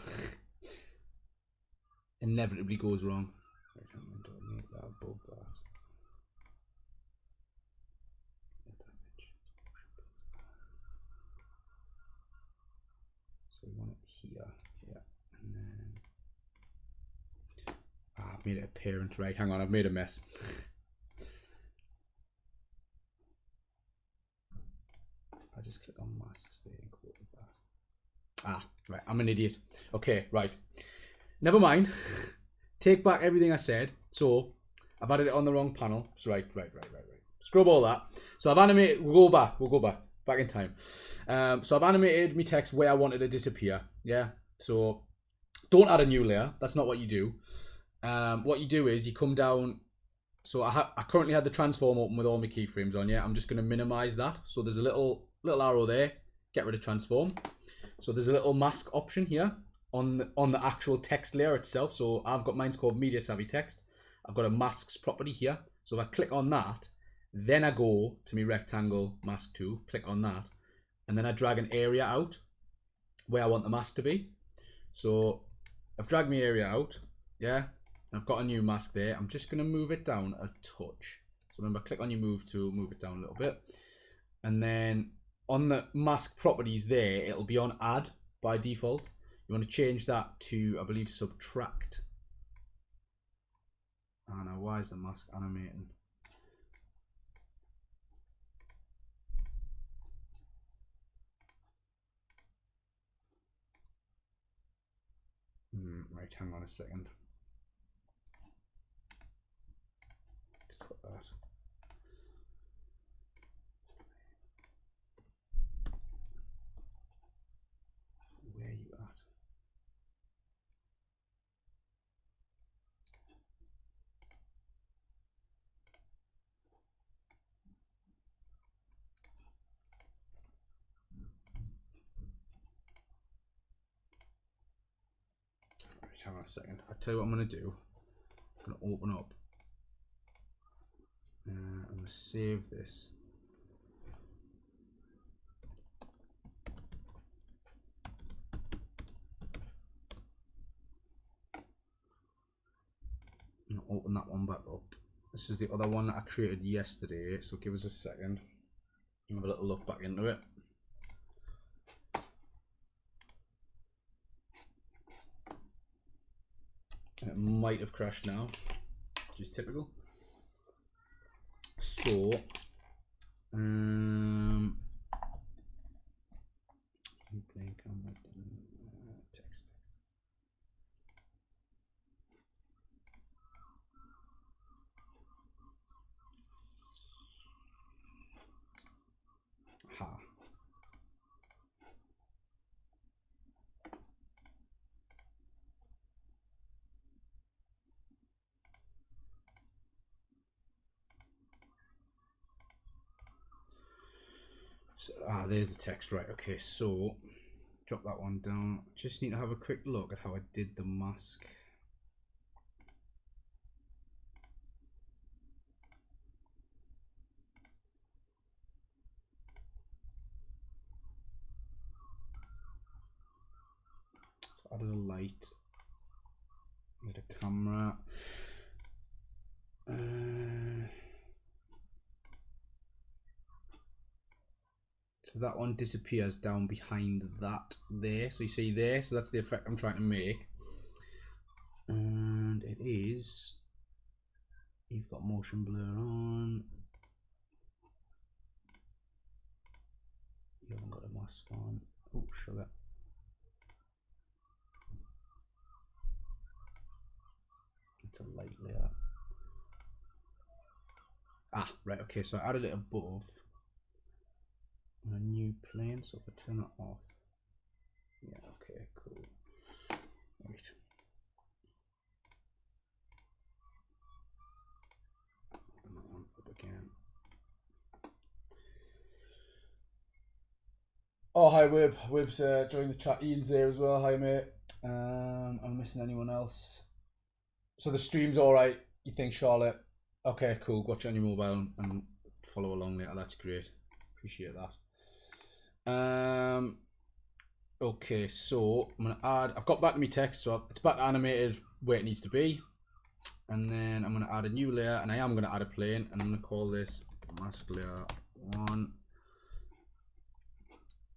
Inevitably goes wrong. Right, I'm going to make that above that. So we want it here, yeah. And then I've made it a parent, right? Hang on, I've made a mess. I just click on masks there and go with that. Right, I'm an idiot. Okay, right. Never mind. Take back everything I said. So I've added it on the wrong panel. So right. Scrub all that. So I've animated. We'll go back in time. So I've animated my text where I wanted to disappear. Yeah. So don't add a new layer. That's not what you do. What you do is you come down. So I currently had the transform open with all my keyframes on. Yeah. I'm just going to minimize that. So there's a little arrow there. Get rid of transform. So there's a little mask option here on the actual text layer itself. So I've got, mine's called Media Savvy Text. I've got a masks property here. So if I click on that, then I go to my rectangle mask tool, click on that, and then I drag an area out where I want the mask to be. So I've dragged my area out, yeah. I've got a new mask there. I'm just gonna move it down a touch. So remember, click on your move tool, move it down a little bit, and then on the mask properties there, it'll be on add by default. You want to change that to, I believe, subtract. Oh no, why is the mask animating? Right, hang on a second. Let's cut that. Where are you at? Right, hang on a second. I'll tell you what I'm going to do. I'm going to open up. I'm going to save this. I'm going to open that one back up. This is the other one that I created yesterday, so give us a second. Have a little look back into it. It might have crashed now, which is typical. So, text. Ha. So, there's the text, right? Okay, so drop that one down. Just need to have a quick look at how I did the mask. So added a light, added a camera. So that one disappears down behind that there. So you see there, so that's the effect I'm trying to make. And it is, you've got motion blur on. You haven't got a mask on. Oh, sugar. It's a light layer. Right, okay, so I added it above on a new plane, so if I turn it off, yeah, okay, cool. Right. Open that one up again. Oh, hi Wib. Wib's joined the chat. Ian's there as well. Hi mate. I'm missing anyone else. So the stream's alright, you think, Charlotte? Okay, cool. Watch it on your mobile and follow along later. That's great. Appreciate that. Okay, so I'm gonna add. I've got back to my text, so it's back animated where it needs to be. And then I'm gonna add a new layer, and I am gonna add a plane, and I'm gonna call this mask layer 1. And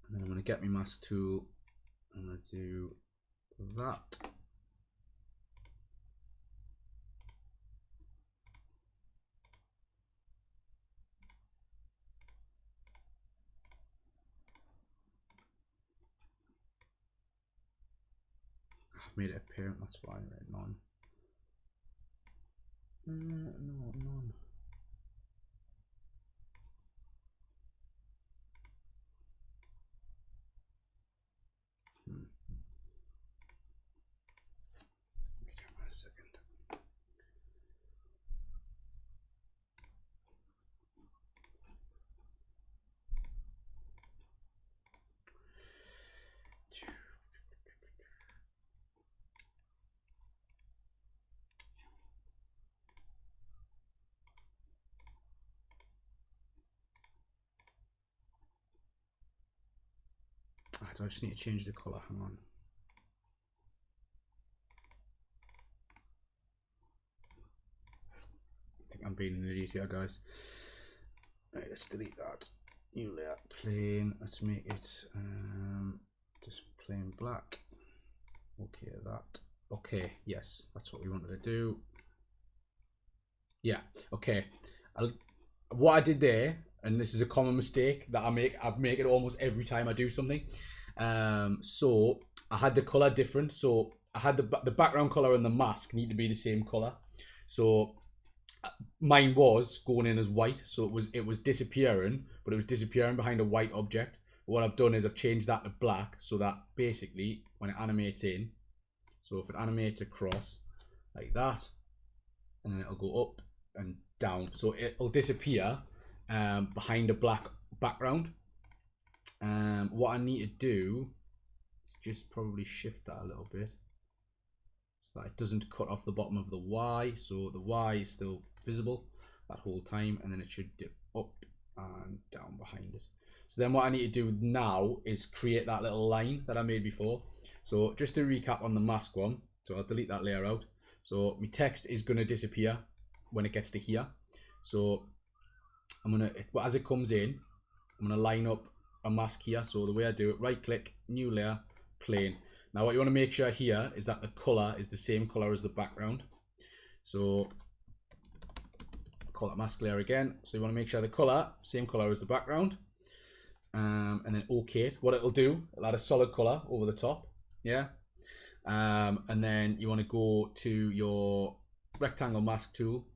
then I'm gonna get my mask tool. I'm gonna do that. Made it apparent, that's why, right? None. No, none. Give me a second. I just need to change the color. Hang on. I think I'm being an idiot here, guys. Right, let's delete that. New layer, plain. Let's make it just plain black. Okay, that. Okay, yes, that's what we wanted to do. Yeah. Okay. What I did there, and this is a common mistake that I make it almost every time I do something. So I had the color different. So I had the background color and the mask need to be the same color. So mine was going in as white, so it was disappearing, but it was disappearing behind a white object. What I've done is I've changed that to black, so that basically when it animates in, so if it animates across like that, and then it'll go up and down, so it'll disappear behind a black background. What I need to do is just probably shift that a little bit. so that it doesn't cut off the bottom of the Y. So the Y is still visible that whole time, and then it should dip up and down behind it. So then what I need to do now is create that little line that I made before. So just to recap on the mask one, so I'll delete that layer out. So my text is going to disappear when it gets to here. So I'm going to, as it comes in, I'm going to line up a mask here. So the way I do it, right click, new layer, plane. Now what you want to make sure here is that the color is the same color as the background. So call that mask layer again. So you want to make sure the color, same color as the background. And then OK. What it'll do, it'll add a solid color over the top. Yeah. And then you want to go to your rectangle mask tool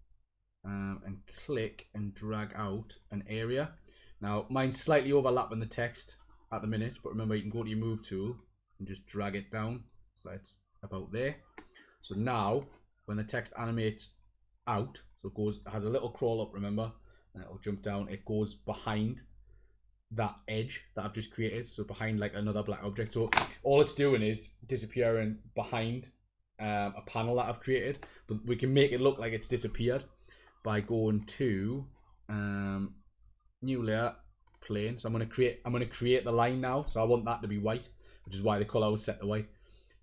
and click and drag out an area. Now mine's slightly overlapping the text at the minute, but remember you can go to your move tool and just drag it down so it's about there. So now when the text animates out, so it has a little crawl up, remember, and it'll jump down, it goes behind that edge that I've just created, so behind like another black object. So all it's doing is disappearing behind a panel that I've created, but we can make it look like it's disappeared by going to new layer, plane. So I'm going to create the line now. So I want that to be white, which is why the color was set to white.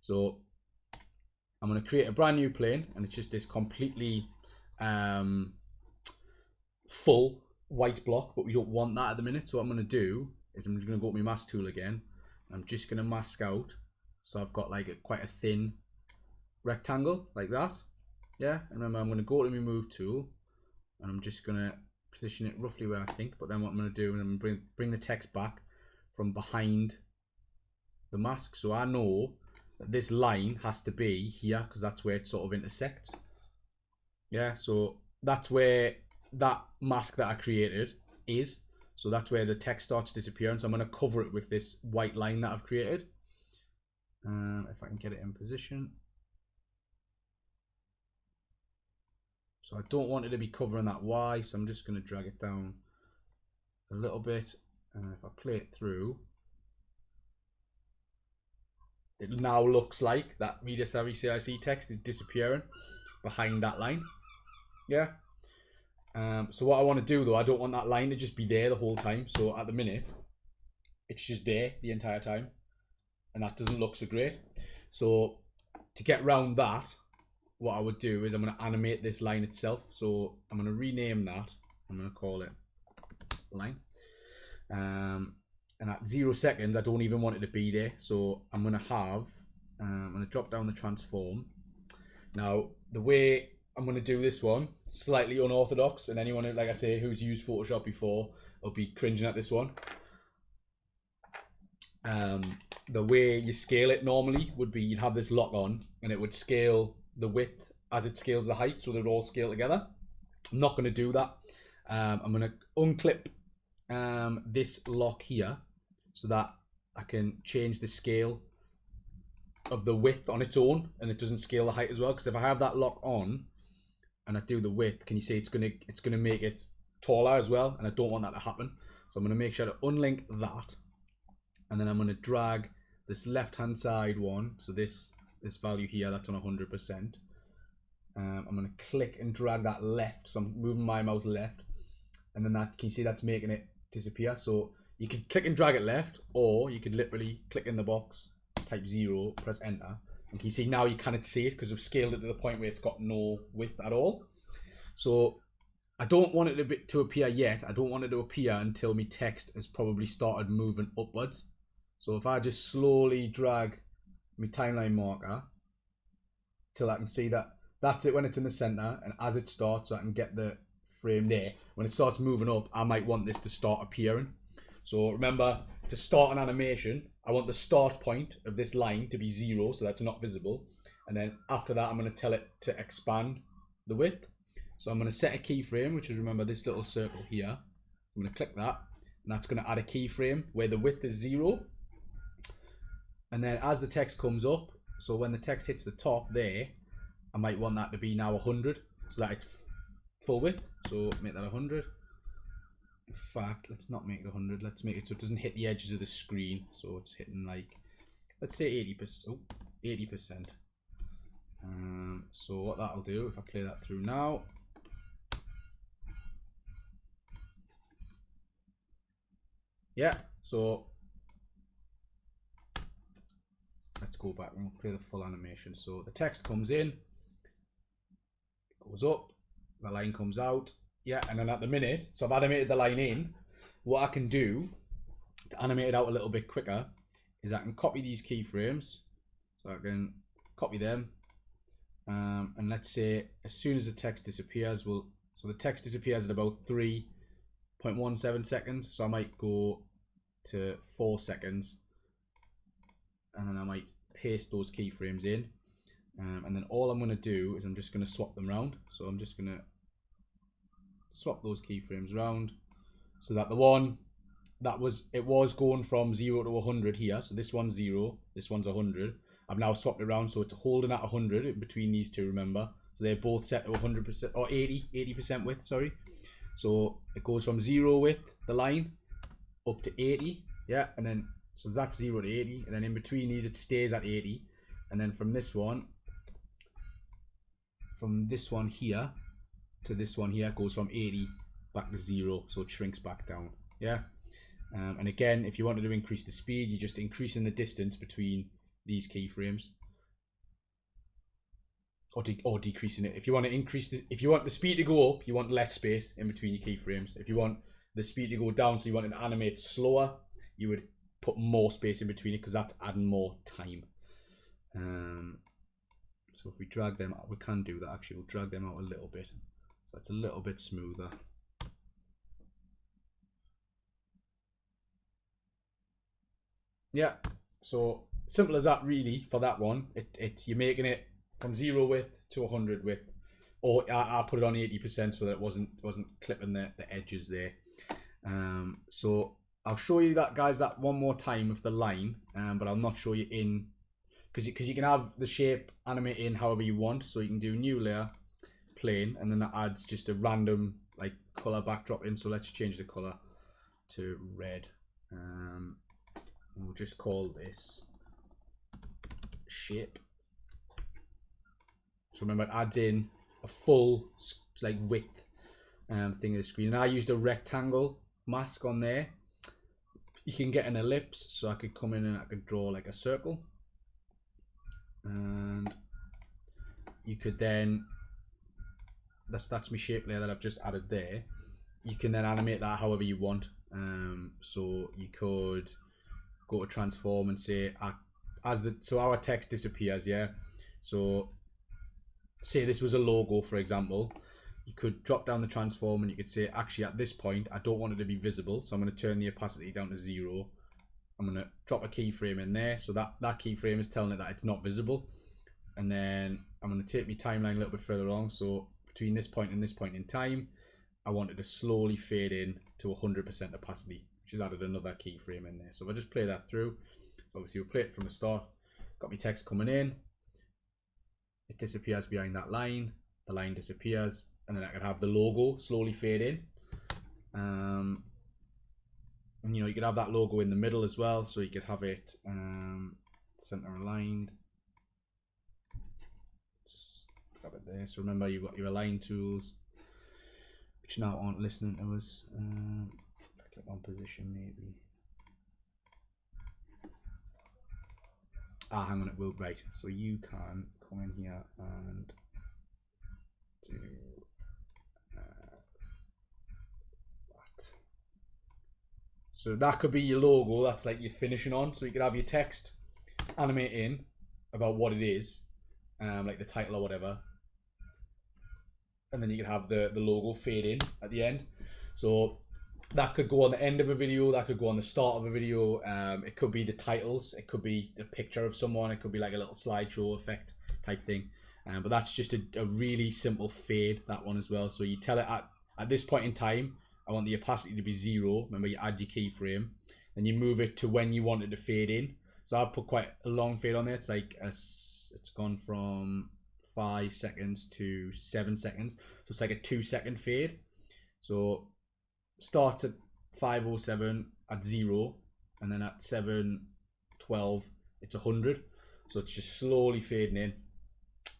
So I'm going to create a brand new plane, and it's just this completely full white block, but we don't want that at the minute. So what I'm going to do is I'm just going to go to my mask tool again. I'm just going to mask out, so I've got like quite a thin rectangle like that. Yeah, and remember I'm going to go to my move tool, and I'm just going to position it roughly where I think. But then what I'm going to do is I'm going to bring the text back from behind the mask, so I know that this line has to be here because that's where it sort of intersects. Yeah, so that's where that mask that I created is. So that's where the text starts disappearing. So I'm going to cover it with this white line that I've created. If I can get it in position. So I don't want it to be covering that Y, so I'm just going to drag it down a little bit. And if I play it through, it now looks like that Media Savvy CIC text is disappearing behind that line. Yeah. So what I want to do though, I don't want that line to just be there the whole time. So at the minute, it's just there the entire time, and that doesn't look so great. So to get around that, what I would do is I'm going to animate this line itself. So I'm going to rename that. I'm going to call it line. And at 0 seconds, I don't even want it to be there. So I'm going to have, I'm going to drop down the transform. Now, the way I'm going to do this one, slightly unorthodox, and anyone, like I say, who's used Photoshop before will be cringing at this one. The way you scale it normally would be you'd have this lock on, and it would scale the width as it scales the height, so they'd all scale together. I'm not going to do that. I'm going to unclip this lock here so that I can change the scale of the width on its own, and it doesn't scale the height as well. Because if I have that lock on and I do the width, can you see it's gonna make it taller as well, and I don't want that to happen. So I'm going to make sure to unlink that, and then I'm going to drag this left hand side one, so this value here, that's on 100%. I'm going to click and drag that left, so I'm moving my mouse left, and then that, can you see that's making it disappear? So you could click and drag it left, or you could literally click in the box, type 0, press enter, and can you see now you can't see it because we've scaled it to the point where it's got no width at all. So I don't want it to appear yet. I don't want it to appear until my text has probably started moving upwards. So if I just slowly drag my timeline marker till I can see that that's it when it's in the center, and as it starts, so I can get the frame there. When it starts moving up, I might want this to start appearing. So remember, to start an animation, I want the start point of this line to be 0, so that's not visible. And then after that, I'm going to tell it to expand the width. So I'm going to set a keyframe, which is, remember, this little circle here. I'm going to click that, and that's going to add a keyframe where the width is 0. And then as the text comes up, so when the text hits the top there, I might want that to be now 100, so that it's full width. So make that 100. In fact, let's not make it 100. Let's make it so it doesn't hit the edges of the screen. So it's hitting like, let's say 80%. Oh, 80%. So what that'll do, if I play that through now, yeah, so let's go back and we'll play the full animation. So the text comes in, goes up, the line comes out, yeah, and then at the minute, so I've animated the line in. What I can do to animate it out a little bit quicker is I can copy these keyframes. So I can copy them, and let's say as soon as the text disappears, so the text disappears at about 3.17 seconds. So I might go to 4 seconds, and then I might paste those keyframes in, and then all I'm going to do is I'm just going to swap them around. So I'm just going to swap those keyframes around so that the one that was going from 0 to 100 here. So this one's 0, this one's 100. I've now swapped it around so it's holding at 100 in between these two, remember. So they're both set to 100% or 80% width, sorry. So it goes from 0 width, the line, up to 80, yeah, and then so that's 0 to 80, and then in between these it stays at 80, and then from this one here to this one here goes from 80 back to 0, so it shrinks back down, yeah. And again, if you wanted to increase the speed, you're just increasing the distance between these keyframes, or decreasing it. If you want to increase if you want the speed to go up, you want less space in between your keyframes. If you want the speed to go down, so you want it to animate slower, you would put more space in between it, because that's adding more time. So if we drag them out, we can do that actually. We'll drag them out a little bit, so it's a little bit smoother. Yeah, so simple as that really for that one. You're making it from 0 width to 100 width, or I put it on 80% so that it wasn't clipping the edges there. So I'll show you that, guys, that one more time with the line, but I'll not show you in, because you can have the shape animate in however you want. So you can do new layer, plane, and then that adds just a random like color backdrop in. So let's change the color to red. We'll just call this shape. So remember, it adds in a full like width thing of the screen. And I used a rectangle mask on there. You can get an ellipse, so I could come in and I could draw like a circle, and you could then, that's my shape layer that I've just added there. You can then animate that however you want. So you could go to transform and say, so our text disappears, yeah. So say this was a logo, for example, you could drop down the transform and you could say, actually at this point I don't want it to be visible, so I'm going to turn the opacity down to 0. I'm going to drop a keyframe in there, so that keyframe is telling it that it's not visible. And then I'm going to take my timeline a little bit further along, so between this point and this point in time, I want it to slowly fade in to 100% opacity, which has added another keyframe in there. So if I just play that through, obviously we'll play it from the start. Got my text coming in, it disappears behind that line, the line disappears, and then I can have the logo slowly fade in. And you know, you could have that logo in the middle as well, so you could have it center aligned. Grab it there. So remember, you've got your align tools, which now aren't listening to us. Click on position maybe. Hang on, it will, right. So you can come in here and do that. So that could be your logo, that's like you're finishing on. So you could have your text animate in about what it is, like the title or whatever. And then you can have the logo fade in at the end. So that could go on the end of a video, that could go on the start of a video. It could be the titles, it could be the picture of someone, it could be like a little slideshow effect type thing. But that's just a really simple fade, that one as well. So you tell it at this point in time, I want the opacity to be 0. Remember, you add your keyframe, then you move it to when you want it to fade in. So I've put quite a long fade on there. It's like it's gone from 5 seconds to 7 seconds. So it's like a 2-second fade. So starts at 5:07 at 0, and then at 7:12 it's 100. So it's just slowly fading in.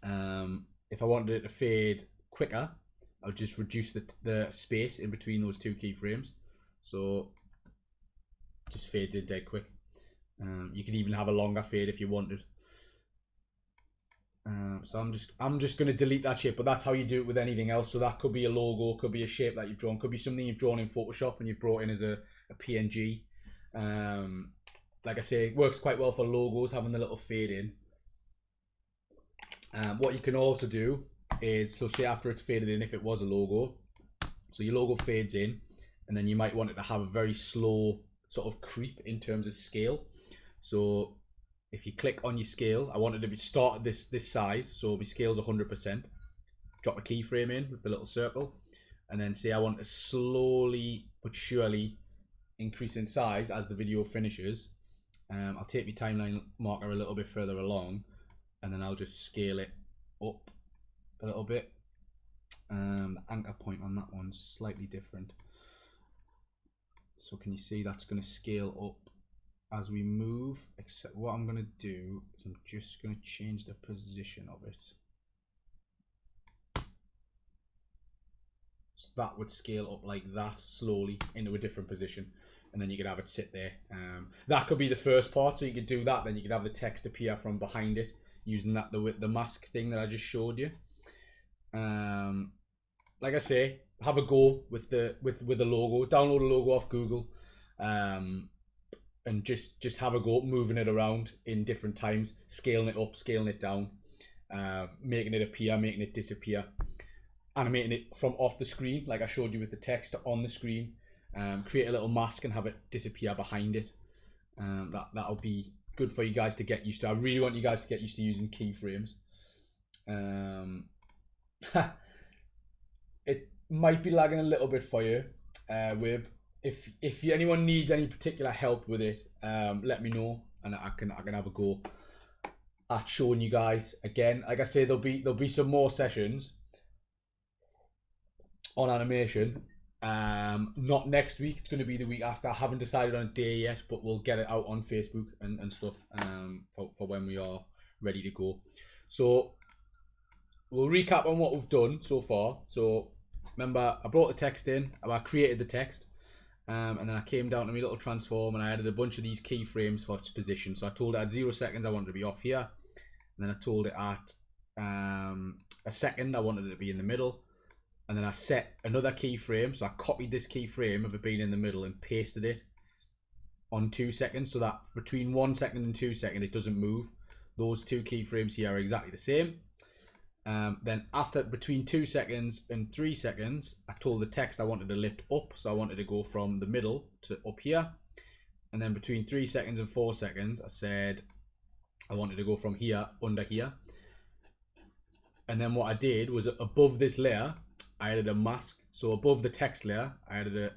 If I wanted it to fade quicker, I'll just reduce the space in between those two keyframes. So just fades in dead quick. You could even have a longer fade if you wanted. So I'm just going to delete that shape, but that's how you do it with anything else. So that could be a logo, could be a shape that you've drawn, could be something you've drawn in Photoshop and you've brought in as a PNG. Like I say, it works quite well for logos, having the little fade in. What you can also do is, so say after it's faded in, if it was a logo, so your logo fades in, and then you might want it to have a very slow sort of creep in terms of scale. So if you click on your scale, I wanted to be start at this size, so my scale's 100%. Drop a keyframe in with the little circle, and then say I want to slowly but surely increase in size as the video finishes. I'll take my timeline marker a little bit further along, and then I'll just scale it up a little bit. The anchor point on that one's slightly different. So can you see that's going to scale up as we move, except what I'm going to do is I'm just going to change the position of it. So that would scale up like that slowly into a different position, and then you could have it sit there. That could be the first part, so you could do that, then you could have the text appear from behind it using that the mask thing that I just showed you. Like I say, have a go with the logo. Download a logo off Google, and just have a go moving it around in different times, scaling it up, scaling it down, making it appear, making it disappear, animating it from off the screen like I showed you with the text on the screen. Create a little mask and have it disappear behind it. That'll be good for you guys to get used to. I really want you guys to get used to using keyframes. It might be lagging a little bit for you, Wib. If anyone needs any particular help with it, let me know, and I can have a go at showing you guys again. Like I say, there'll be some more sessions on animation. Not next week, it's going to be the week after. I haven't decided on a day yet, but we'll get it out on Facebook and stuff for when we are ready to go. So we'll recap on what we've done so far. So remember, I brought the text in, I created the text, and then I came down to my little transform and I added a bunch of these keyframes for its position. So I told it at 0 seconds I wanted to be off here, and then I told it at a second I wanted it to be in the middle. And then I set another keyframe, so I copied this keyframe of it being in the middle and pasted it on 2 seconds, so that between 1 second and 2 seconds it doesn't move. Those two keyframes here are exactly the same. Then after between 2 seconds and 3 seconds, I told the text I wanted to lift up, so I wanted to go from the middle to up here. And then between 3 seconds and 4 seconds, I said I wanted to go from here under here. And then what I did was above this layer, I added a mask. So above the text layer, I added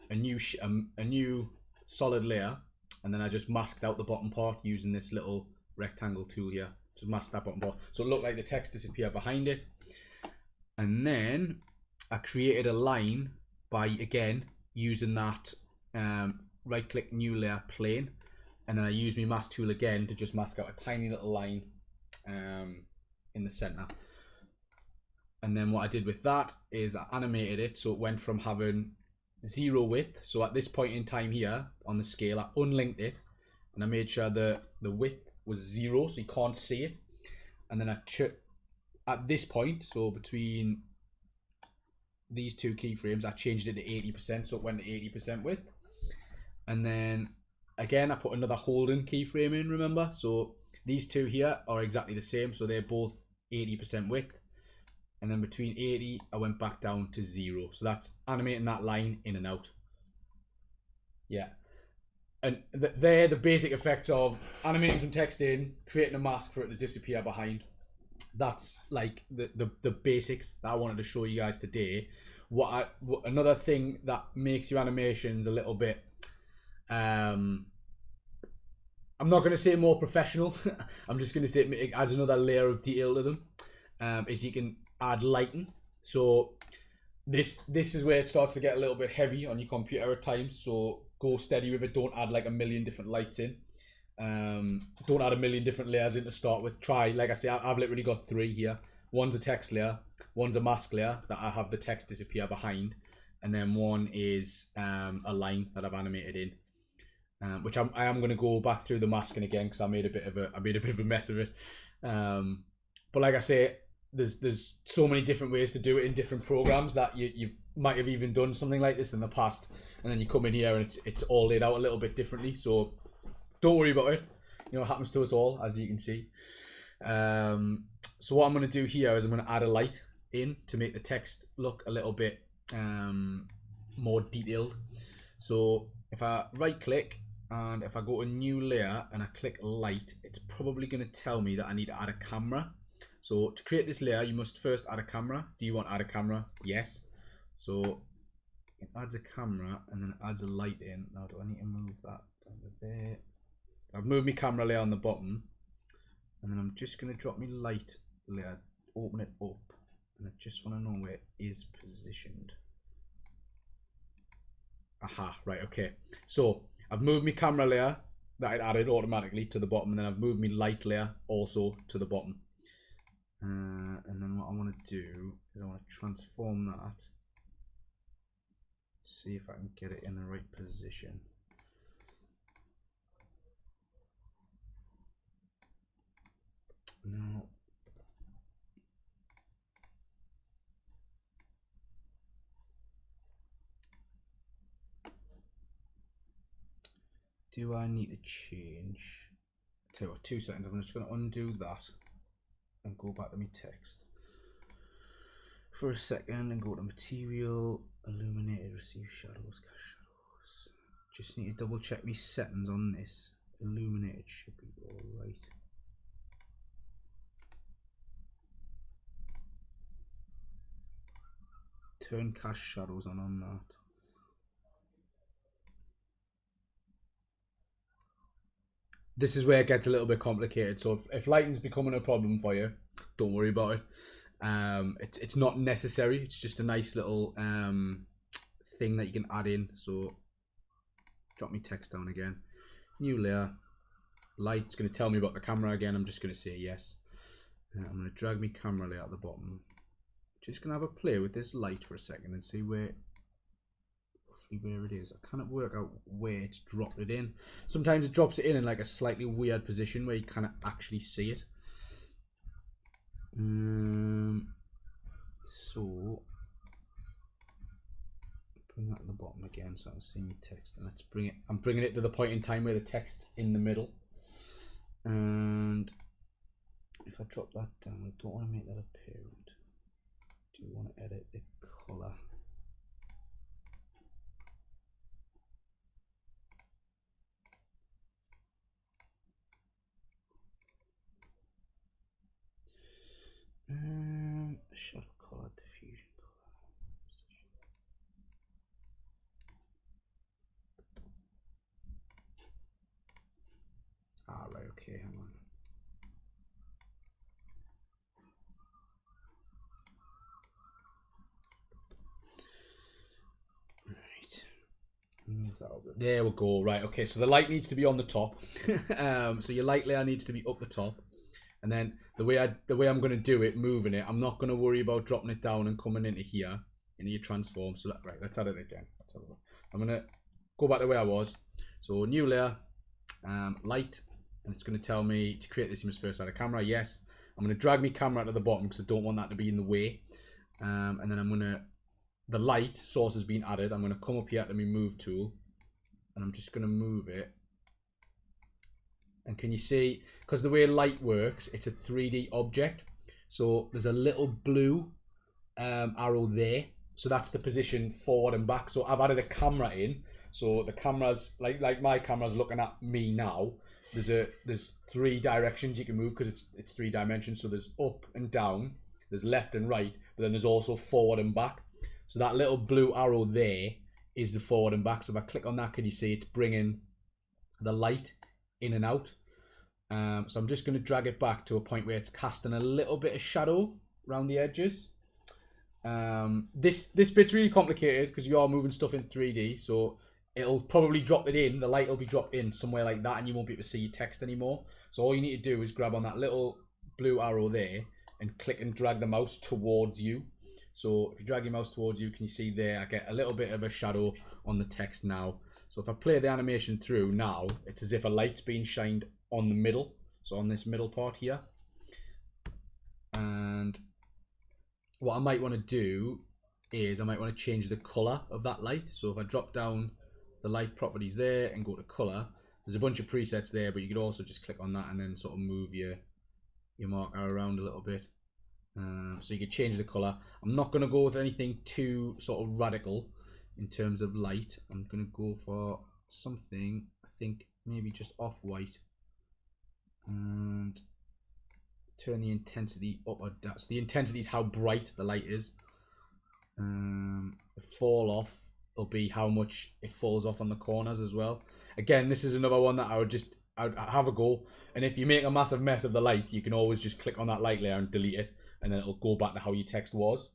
a new solid layer, and then I just masked out the bottom part using this little rectangle tool here. Just mask that bottom part, so it looked like the text disappeared behind it. And then I created a line by again using that right-click new layer plane, and then I used my mask tool again to just mask out a tiny little line in the center. And then what I did with that is I animated it so it went from having 0 width. So at this point in time here on the scale, I unlinked it and I made sure the width was 0 so you can't see it. And then at this point, so between these two keyframes, I changed it to 80%, so it went to 80% width. And then again, I put another holding keyframe in, remember? So these two here are exactly the same, so they're both 80% width. And then between 80, I went back down to 0. So that's animating that line in and out. Yeah. And they're the basic effects of animating some text in, creating a mask for it to disappear behind. That's like the basics that I wanted to show you guys today. Another thing that makes your animations a little bit, I'm not going to say more professional. I'm just going to say it adds another layer of detail to them. Is you can add lighting. So this is where it starts to get a little bit heavy on your computer at times, so go steady with it. Don't add like a million different lights in. Don't add a million different layers in to start with. Try, like I say, I've literally got 3 here. One's a text layer, one's a mask layer that I have the text disappear behind, and then one is a line that I've animated in, which I am going to go back through the masking again because I made a bit of a mess of it. But like I say, there's so many different ways to do it in different programs that you might have even done something like this in the past, and then you come in here and it's all laid out a little bit differently. So don't worry about it. You know, it happens to us all, as you can see. So what I'm going to do here is I'm going to add a light in to make the text look a little bit more detailed. So if I right click and if I go to new layer and I click light, it's probably going to tell me that I need to add a camera. So to create this layer, you must first add a camera. Do you want to add a camera? Yes. So it adds a camera and then it adds a light in. Now do I need to move that down to there? I've moved my camera layer on the bottom, and then I'm just going to drop my light layer, open it up, and I just want to know where it is positioned. Aha, right, okay. So I've moved my camera layer that I'd added automatically to the bottom, and then I've moved my light layer also to the bottom. And then what I want to do is I want to transform that, see if I can get it in the right position. No. Do I need to change? Tell you what, 2 seconds. I'm just going to undo that and go back to my text for a second and go to material, illuminated, receive shadows, cast shadows. Just need to double check my settings on this. Illuminated should be alright. Turn cast shadows on that. This is where it gets a little bit complicated. So if lighting's becoming a problem for you, don't worry about it. It's not necessary. It's just a nice little thing that you can add in. So drop my text down again. New layer. Light's going to tell me about the camera again. I'm just going to say yes. I'm going to drag my camera layer at the bottom. Just going to have a play with this light for a second and see roughly where it is. I can't work out where it's dropped it in. Sometimes it drops it in like a slightly weird position where you can't actually see it. So bring that to the bottom again so I can see my text, and let's bring it. I'm bringing it to the point in time where the text in the middle. And if I drop that down, I don't want to make that apparent. Do you want to edit the color? Shadow color, diffusion color. Right, okay, hang on. Move that over. There we go. Right, okay, so the light needs to be on the top. So your light layer needs to be up the top, and then the way I'm going to do it, moving it, I'm not going to worry about dropping it down and coming into here into your transform. So right, let's add it again. I'm going to go back to where I was. So new layer, light, and it's going to tell me to create this. You must first add a camera. Yes, I'm going to drag my camera to the bottom because I don't want that to be in the way, and then I'm going to. The light source has been added. I'm going to come up here to my move tool, and I'm just going to move it. And can you see, because the way light works, it's a 3D object. So there's a little blue arrow there. So that's the position forward and back. So I've added a camera in. So the camera's, like my camera's looking at me now. There's 3 directions you can move because it's 3 dimensions. So there's up and down, there's left and right, but then there's also forward and back. So that little blue arrow there is the forward and back. So if I click on that, can you see it's bringing the light in and out? So I'm just going to drag it back to a point where it's casting a little bit of shadow around the edges. This bit's really complicated because you are moving stuff in 3D. So it'll probably drop it in, the light will be dropped in somewhere like that, and you won't be able to see your text anymore. So all you need to do is grab on that little blue arrow there and click and drag the mouse towards you. So if you drag your mouse towards you, can you see there, I get a little bit of a shadow on the text now. So if I play the animation through now, it's as if a light's being shined on the middle, so on this middle part here. And what I might want to do is I might want to change the color of that light. So if I drop down the light properties there and go to color, there's a bunch of presets there, but you could also just click on that and then sort of move your marker around a little bit. So you could change the color. I'm not going to go with anything too sort of radical in terms of light. I'm going to go for something, I think maybe just off-white, and turn the intensity up or down. So the intensity is how bright the light is. The fall off will be how much it falls off on the corners as well. Again, this is another one that I'd have a go, and if you make a massive mess of the light, you can always just click on that light layer and delete it, and then it'll go back to how your text was.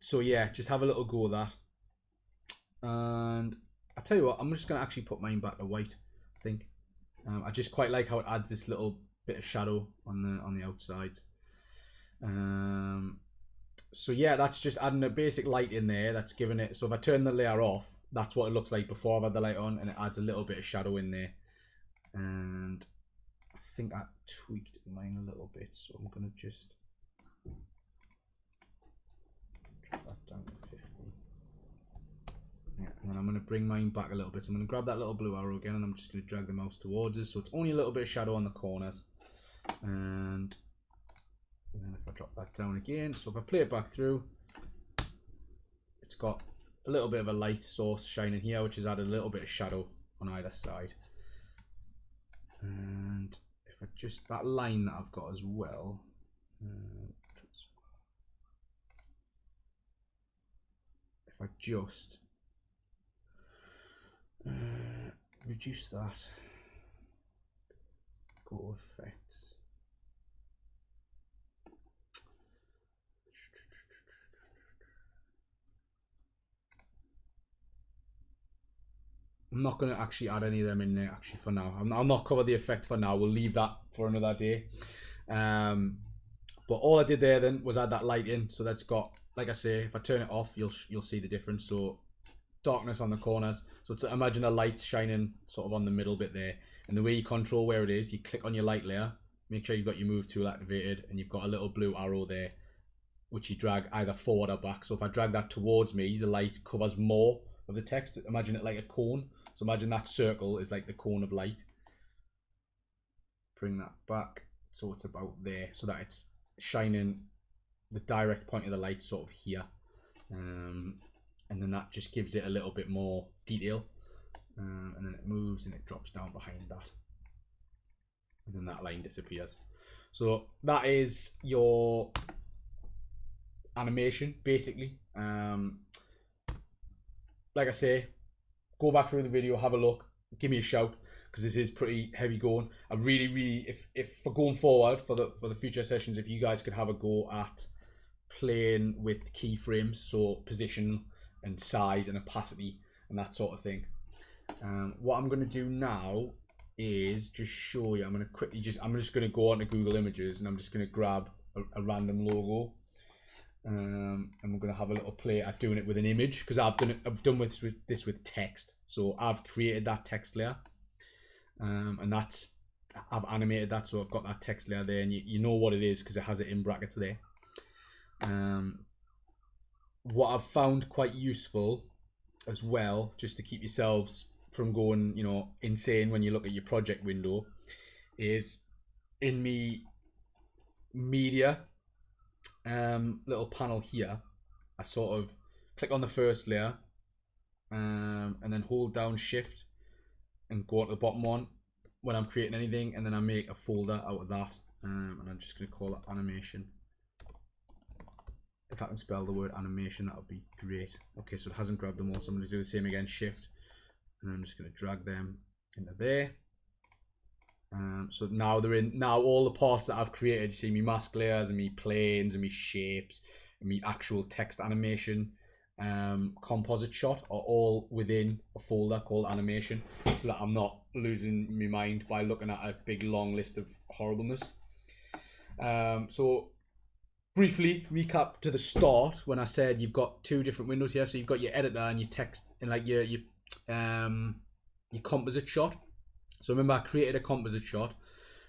So yeah, just have a little go of that. And I'll tell you what, I'm just going to actually put mine back to white, I think. I just quite like how it adds this little bit of shadow on the outsides. So yeah, that's just adding a basic light in there. That's giving it, so if I turn the layer off, that's what it looks like before I've had the light on, and it adds a little bit of shadow in there. And I think I tweaked mine a little bit, so I'm going to just drop that down to 50. Yeah, and then I'm going to bring mine back a little bit. So I'm going to grab that little blue arrow again, and I'm just going to drag the mouse towards us, so it's only a little bit of shadow on the corners. And then if I drop that down again, so if I play it back through, it's got a little bit of a light source shining here, which has added a little bit of shadow on either side. And if I just, that line that I've got as well, if I just reduce that, go to effects, I'm not going to actually add any of them in there actually for now. I'll not cover the effect for now. We'll leave that for another day. But all I did there then was add that light in. So that's got, like I say, if I turn it off, you'll see the difference. So darkness on the corners. So it's, imagine a light shining sort of on the middle bit there. And the way you control where it is, you click on your light layer, make sure you've got your move tool activated, and you've got a little blue arrow there, which you drag either forward or back. So if I drag that towards me, the light covers more of the text. Imagine it like a cone. So imagine that circle is like the cone of light. Bring that back so it's about there, so that it's shining the direct point of the light sort of here. And then that just gives it a little bit more detail. And then it moves and it drops down behind that. And then that line disappears. So that is your animation, basically. Like I say, go back through the video, have a look, give me a shout, because this is pretty heavy going. I really, if for going forward for the future sessions, if you guys could have a go at playing with keyframes, so position and size and opacity and that sort of thing. What I'm going to do now is just show you. I'm going to quickly I'm just going to go onto Google Images, and I'm just going to grab a random logo. And we're going to have a little play at doing it with an image, because I've done this with text. So I've created that text layer, and I've animated that, so I've got that text layer there, and you know what it is because it has it in brackets there. What I've found quite useful as well, just to keep yourselves from going, you know, insane when you look at your project window, is in me media little panel here, I sort of click on the first layer, and then hold down shift and go to the bottom one when I'm creating anything, and then I make a folder out of that, and I'm just going to call it animation. If I can spell the word animation, that would be great. Okay, so it hasn't grabbed them all, so I'm going to do the same again, shift, and I'm just going to drag them into there. So now they're in. Now all the parts that I've created, you see me mask layers and me planes and me shapes and me actual text animation. Composite Shot are all within a folder called Animation, so that I'm not losing my mind by looking at a big long list of horribleness. So briefly recap to the start when I said you've got two different windows here. So you've got your editor and your text and like your composite shot. So remember, I created a composite shot.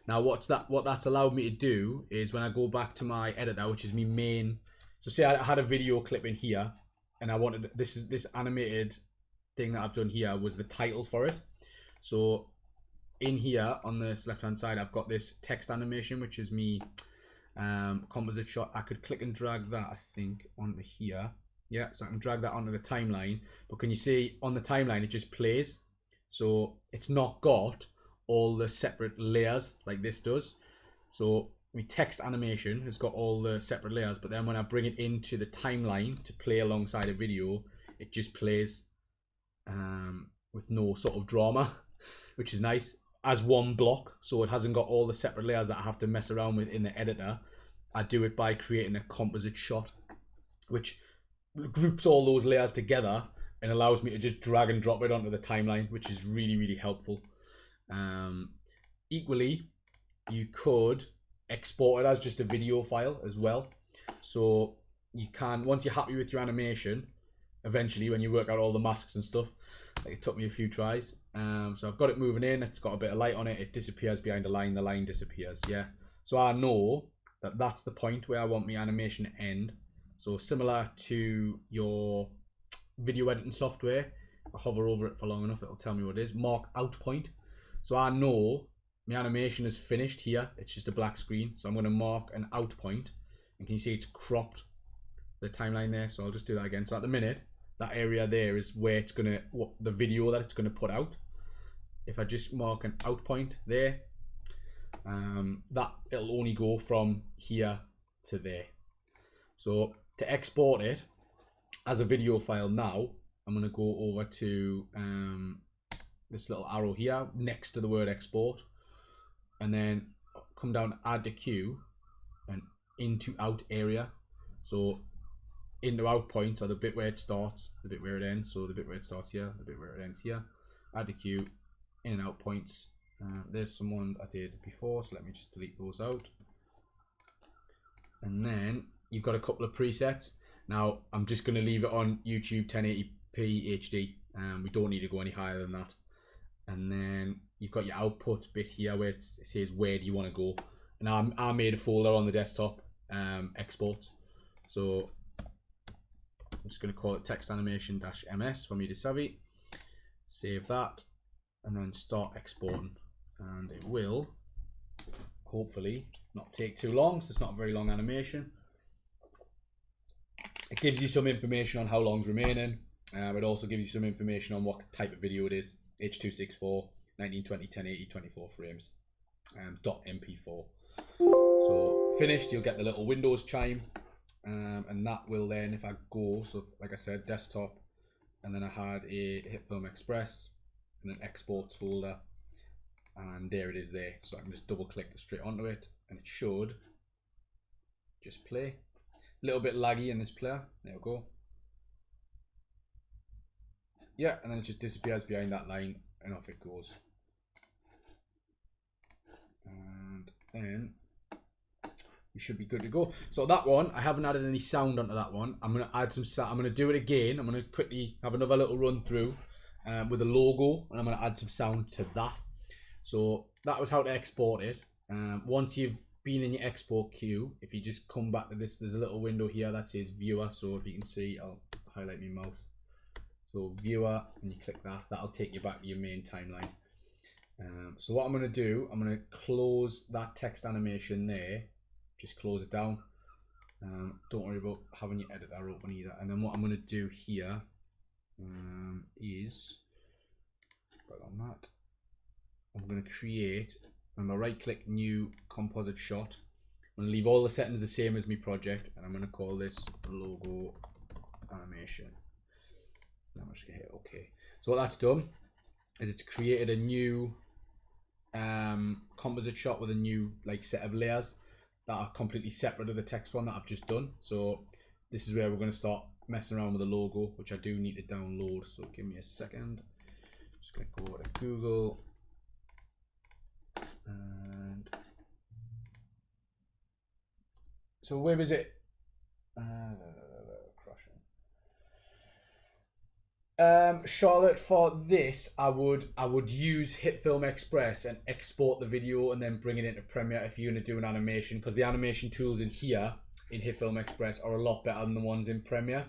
Now what that's allowed me to do is when I go back to my editor, which is my main. So say I had a video clip in here, and I wanted this animated thing that I've done here was the title for it. So in here on this left hand side, I've got this text animation, which is me composite shot. I could click and drag that, I think, onto here. Yeah, so I can drag that onto the timeline. But can you see on the timeline it just plays? So it's not got all the separate layers like this does. So my text animation has got all the separate layers, but then when I bring it into the timeline to play alongside a video, it just plays with no sort of drama, which is nice, as one block. So it hasn't got all the separate layers that I have to mess around with in the editor. I do it by creating a composite shot, which groups all those layers together and allows me to just drag and drop it onto the timeline, which is really, really helpful. Equally, you could export it as just a video file as well. So you can, once you're happy with your animation, eventually when you work out all the masks and stuff, like it took me a few tries. So I've got it moving in, it's got a bit of light on it, it disappears behind the line disappears, yeah. So I know that that's the point where I want my animation to end. So similar to your video editing software, if I hover over it for long enough, it'll tell me what it is. Mark out point. So I know my animation is finished here. It's just a black screen. So I'm going to mark an out point. And can you see it's cropped the timeline there? So I'll just do that again. So at the minute, that area there is where it's going to, the video that it's going to put out. If I just mark an out point there, that it'll only go from here to there. So to export it as a video file now, I'm going to go over to this little arrow here next to the word export, and then come down, add to queue, and into out area. So into out point are the bit where it starts, the bit where it ends. So the bit where it starts here, the bit where it ends here. Add to queue, in and out points. There's some ones I did before, so let me just delete those out. And then you've got a couple of presets. Now I'm just going to leave it on YouTube 1080p HD. We don't need to go any higher than that. And then you've got your output bit here where it says where do you want to go. And I made a folder on the desktop, export. So I'm just going to call it text animation-ms for me to savvy. Save that and then start exporting. And it will hopefully not take too long, so it's not a very long animation. It gives you some information on how long's remaining. It also gives you some information on what type of video it is. H.264, 1920, 1080, 24 frames, .mp4. So finished, you'll get the little Windows chime, and that will then, if I go, so like I said, desktop, and then I had a Hitfilm Express and an exports folder, and there it is there. So I can just double click straight onto it, and it should just play. A little bit laggy in this player. There we go. Yeah, and then it just disappears behind that line and off it goes. And then you should be good to go. So that one, I haven't added any sound onto that one. I'm gonna add some sound. I'm gonna do it again. I'm gonna quickly have another little run through with a logo, and I'm gonna add some sound to that. So that was how to export it. Once you've been in your export queue, if you just come back to this, there's a little window here that says viewer. So if you can see, I'll highlight my mouse. So viewer, and you click that, that'll take you back to your main timeline. So what I'm going to do, I'm going to close that text animation there, just close it down. Don't worry about having your editor open either. And then what I'm going to do here is, right on that, I'm going to create, I'm going to right click new composite shot. I'm going to leave all the settings the same as my project, and I'm going to call this logo animation. I'm just gonna hit OK. So what that's done is it's created a new composite shot with a new set of layers that are completely separate of the text one that I've just done. So this is where we're going to start messing around with the logo, which I do need to download, so give me a second. Just gonna go over to Google and so where was it? Charlotte, for this, I would use Hitfilm Express and export the video and then bring it into Premiere if you're gonna do an animation, because the animation tools in here in Hitfilm Express are a lot better than the ones in Premiere.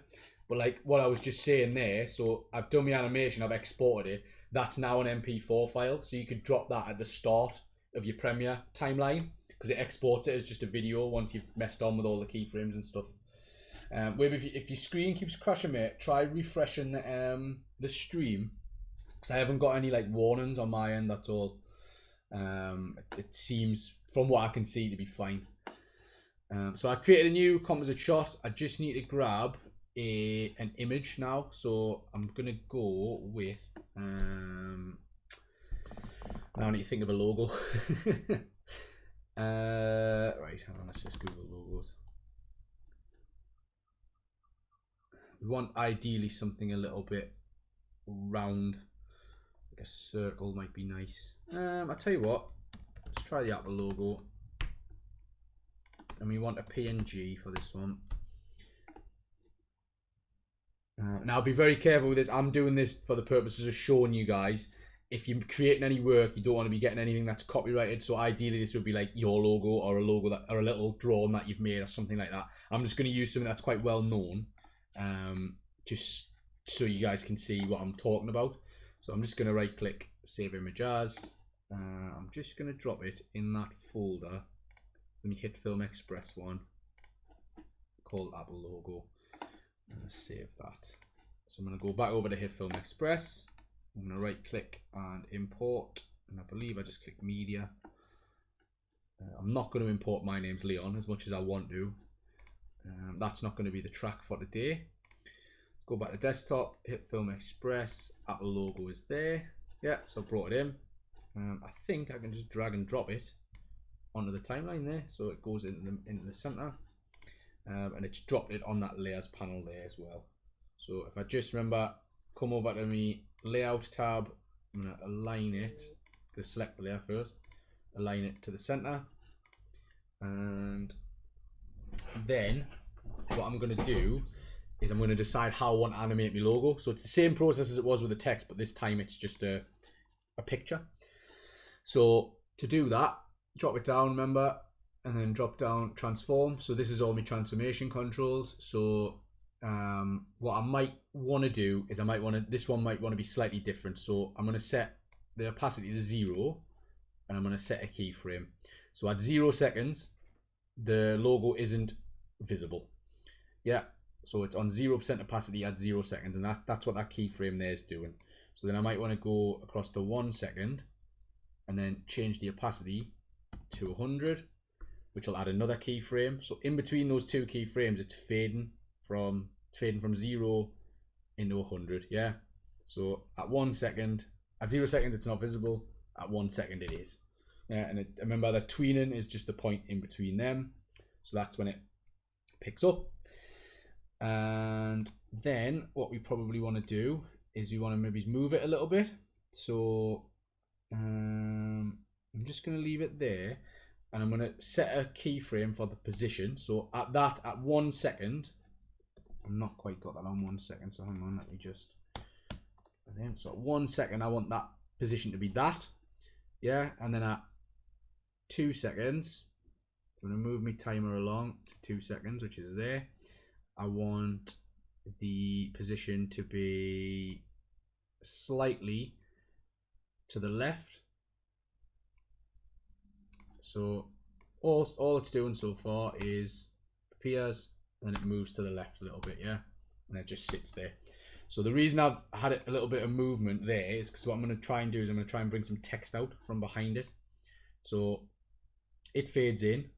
But like what I was just saying there, so I've done my animation, I've exported it. That's now an MP4 file, so you could drop that at the start of your Premiere timeline because it exports it as just a video once you've messed on with all the keyframes and stuff. If your screen keeps crashing, mate, try refreshing the stream, because I haven't got any like warnings on my end. That's all. It seems, from what I can see, to be fine. So I created a new composite shot. I just need to grab an image now. So I'm gonna go with. Now I need to think of a logo. Right, hang on. Let's just Google logos. We want ideally something a little bit round, like a circle might be nice. I'll tell you what, let's try the Apple logo. And we want a PNG for this one. Now be very careful with this. I'm doing this for the purposes of showing you guys. If you're creating any work, you don't want to be getting anything that's copyrighted. So ideally this would be like your logo or a logo that, or a little drawing that you've made or something like that. I'm just going to use something that's quite well known. Just so you guys can see what I'm talking about. So I'm just going to right click, save image as. I'm just going to drop it in that folder. Let me Hitfilm Express one called Apple logo. I'm going to save that. So I'm going to go back over to Hitfilm Express. I'm going to right click and import, and I believe I just click media. I'm not going to import My Name's Leon as much as I want to. That's not going to be the track for today. Go back to desktop, Hitfilm Express, Apple logo is there. Yeah, so I brought it in. I think I can just drag and drop it onto the timeline there, so it goes into the center, and it's dropped it on that layers panel there as well. So if I just remember, come over to me layout tab, I'm going to align it, just select the layer first, align it to the center, and then what I'm going to do is I'm going to decide how I want to animate my logo. So it's the same process as it was with the text, but this time it's just a picture. So to do that, drop it down, remember, and then drop down transform. So this is all my transformation controls. So what I might want to do is this one might want to be slightly different. So I'm going to set the opacity to 0, and I'm going to set a keyframe. So at 0 seconds, the logo isn't visible. Yeah, so it's on 0% opacity at 0 seconds, and that's what that keyframe there is doing. So then I might want to go across to 1 second and then change the opacity to 100, which will add another keyframe. So in between those two keyframes, it's fading from 0 into 100. Yeah, so at 1 second, at 0 seconds it's not visible, at 1 second it is. Yeah, and remember that tweening is just the point in between them, so that's when it picks up. And then what we probably want to do is we want to maybe move it a little bit. So I'm just going to leave it there, and I'm going to set a keyframe for the position. So at 1 second, I've not quite got that on 1 second, so hang on, let me just, so at 1 second I want that position to be that, yeah, and then at 2 seconds, I'm going to move my timer along to 2 seconds, which is there. I want the position to be slightly to the left. So all it's doing so far is appears, and then it moves to the left a little bit, yeah, and it just sits there. So the reason I've had it a little bit of movement there is because what I'm going to try and do is I'm going to try and bring some text out from behind it. So it fades in,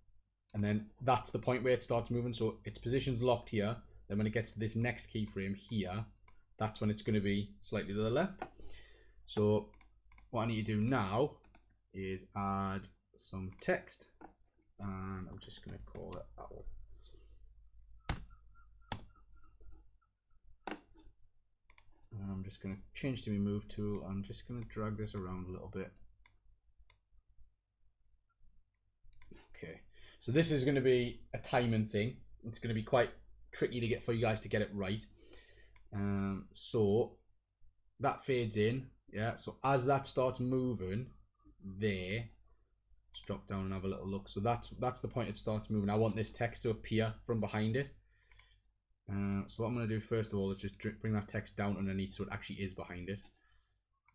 and then that's the point where it starts moving. So its position's locked here. Then when it gets to this next keyframe here, that's when it's going to be slightly to the left. So what I need to do now is add some text, and I'm just going to call it Apple. just going to change to my move tool. I'm just going to drag this around a little bit. Okay, so this is going to be a timing thing. It's going to be quite tricky to get for you guys to get it right. So that fades in, yeah. So as that starts moving, there, let's drop down and have a little look. So that's the point it starts moving. I want this text to appear from behind it. So what I'm going to do first of all is just bring that text down underneath so it actually is behind it.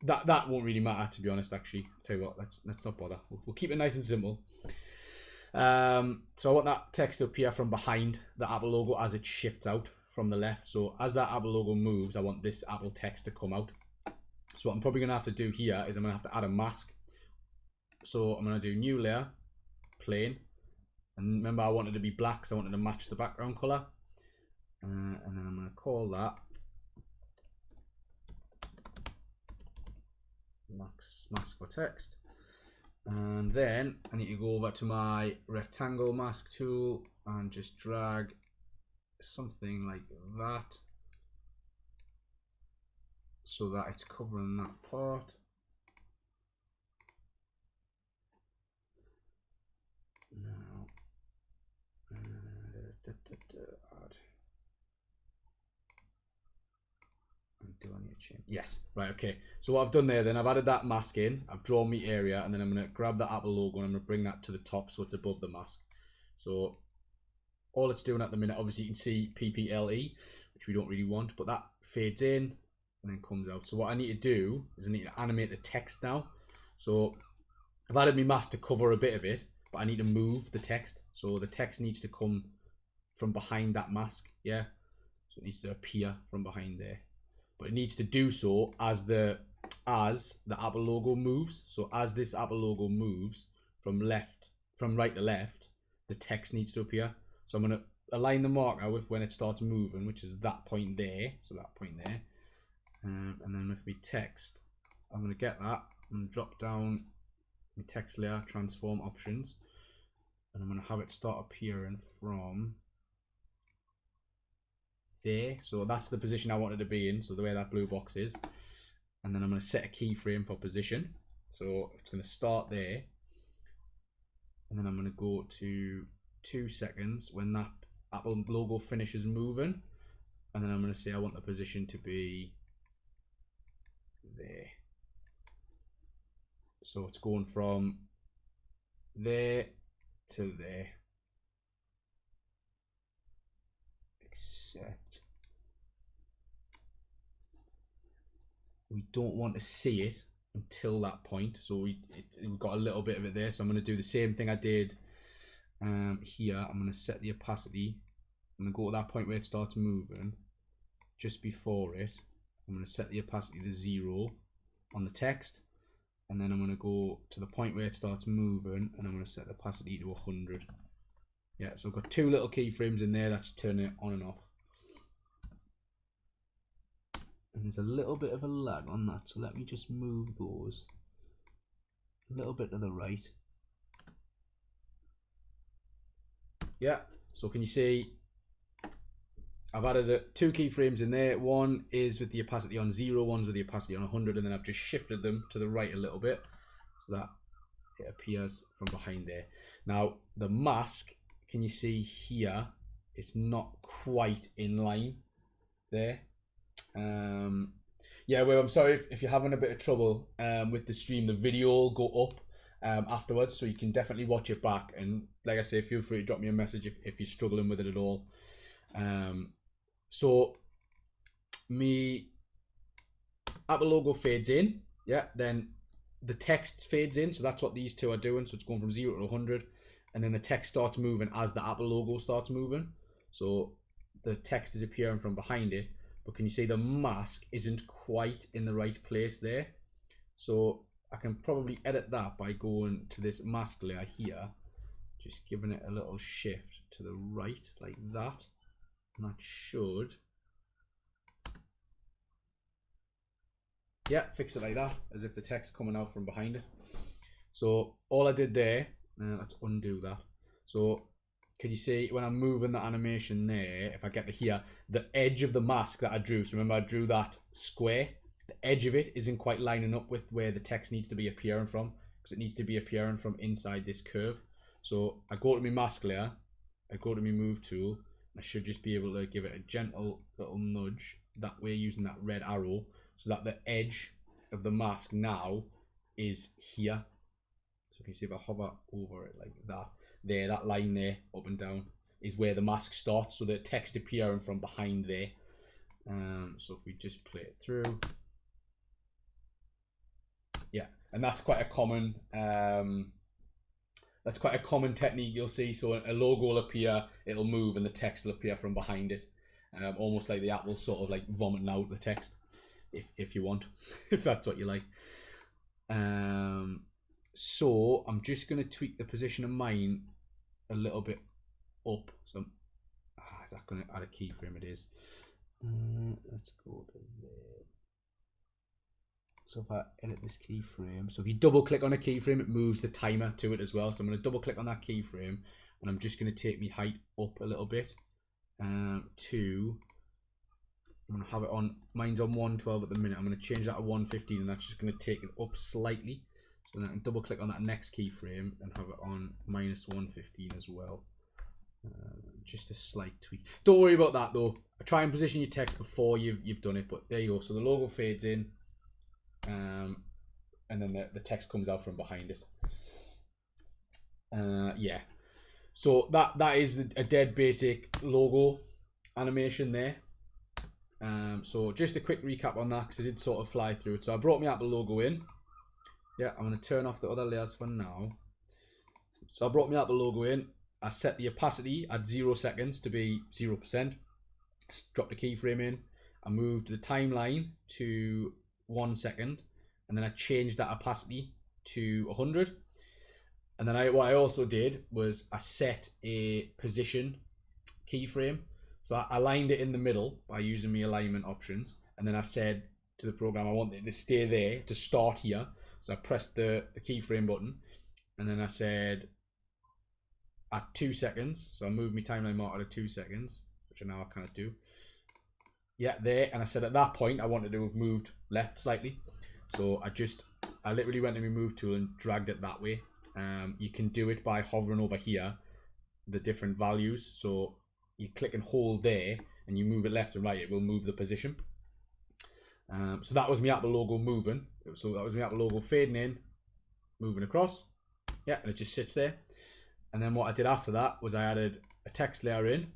That won't really matter, to be honest. Actually, I'll tell you what, let's not bother. We'll keep it nice and simple. So I want that text to appear from behind the Apple logo as it shifts out from the left. So as that Apple logo moves, I want this Apple text to come out. So what I'm probably going to have to do here is I'm going to have to add a mask. So I'm going to do new layer, plain. And remember, I wanted to be black, so I wanted to match the background color. And then I'm going to call that mask for text. And then I need to go over to my rectangle mask tool and just drag something like that so that it's covering that part. Now, add. Do I need to change? Yes, right, okay. So what I've done there, then I've added that mask in, I've drawn my area, and then I'm going to grab the Apple logo and I'm going to bring that to the top so it's above the mask. So all it's doing at the minute, obviously you can see PPLE, which we don't really want, but that fades in and then comes out. So what I need to do is I need to animate the text now. So I've added my mask to cover a bit of it, but I need to move the text. So the text needs to come from behind that mask, yeah? So it needs to appear from behind there. But it needs to do so as the Apple logo moves. So as this Apple logo moves from right to left, the text needs to appear. So I'm going to align the marker with when it starts moving, which is that point there. So that point there. And then with my text, I'm going to get that. I'm going to drop down my text layer, transform options. And I'm going to have it start appearing from there. So that's the position I wanted to be in, so the way that blue box is. And then I'm going to set a keyframe for position, so it's going to start there, and then I'm going to go to 2 seconds when that Apple logo finishes moving, and then I'm going to say I want the position to be there. So it's going from there to there, except we don't want to see it until that point. So we've got a little bit of it there. So I'm going to do the same thing I did here. I'm going to set the opacity. I'm going to go to that point where it starts moving. Just before it, I'm going to set the opacity to 0 on the text. And then I'm going to go to the point where it starts moving, and I'm going to set the opacity to 100. Yeah, so I've got 2 little keyframes in there. That's turning it on and off. And there's a little bit of a lag on that, so let me just move those a little bit to the right. Yeah, so can you see I've added 2 keyframes in there. One is with the opacity on 0, one's with the opacity on 100, and then I've just shifted them to the right a little bit so that it appears from behind there. Now the mask, can you see here, it's not quite in line there. Yeah, well, I'm sorry if you're having a bit of trouble with the stream. The video will go up afterwards, so you can definitely watch it back, and like I say, feel free to drop me a message if you're struggling with it at all. So me Apple logo fades in, yeah, then the text fades in, so that's what these 2 are doing. So it's going from 0 to 100, and then the text starts moving as the Apple logo starts moving. So the text is appearing from behind it, but can you see the mask isn't quite in the right place there? So I can probably edit that by going to this mask layer here, just giving it a little shift to the right like that, and that should, yeah, fix it like that, as if the text coming out from behind it. So all I did there, let's undo that. So can you see when I'm moving the animation there, if I get to here, the edge of the mask that I drew, so remember I drew that square, the edge of it isn't quite lining up with where the text needs to be appearing from, because it needs to be appearing from inside this curve. So I go to my mask layer, I go to my move tool, I should just be able to give it a gentle little nudge that way using that red arrow, so that the edge of the mask now is here. So you can see if I hover over it like that, there, that line there, up and down, is where the mask starts, so the text appearing from behind there. So if we just play it through, yeah, and that's quite a common technique you'll see. So a logo will appear, it'll move, and the text will appear from behind it, almost like the app will sort of like vomiting out the text, if you want, if that's what you like. So I'm just going to tweak the position of mine a little bit up. So is that going to add a keyframe? It is. Let's go to there. So if I edit this keyframe, so if you double click on a keyframe, it moves the timer to it as well. So I'm going to double click on that keyframe, and I'm just going to take my height up a little bit I'm going to have it on, mine's on 112 at the minute. I'm going to change that to 115, and that's just going to take it up slightly. So then I can double click on that next keyframe and have it on -115 as well. Just a slight tweak. Don't worry about that though. Try and position your text before you've done it. But there you go. So the logo fades in, and then the text comes out from behind it. Yeah. So that is a dead basic logo animation there. So just a quick recap on that, because I did sort of fly through it. So I brought my Apple logo in. Yeah, I'm going to turn off the other layers for now. So I brought my Apple logo in. I set the opacity at 0 seconds to be 0%. Dropped the keyframe in. I moved the timeline to 1 second. And then I changed that opacity to 100. And then what I also did was I set a position keyframe. So I aligned it in the middle by using my alignment options. And then I said to the program, I want it to stay there, to start here. So I pressed the keyframe button. And then I said at 2 seconds. So I moved my timeline marker to 2 seconds, which I now kind of do. Yeah, there. And I said at that point, I wanted to have moved left slightly. So I literally went to my move tool and dragged it that way. You can do it by hovering over here, the different values. So you click and hold there and you move it left and right, it will move the position. So that was my Apple logo moving. So that was my Apple logo fading in, moving across. Yeah, and it just sits there. And then what I did after that was I added a text layer in,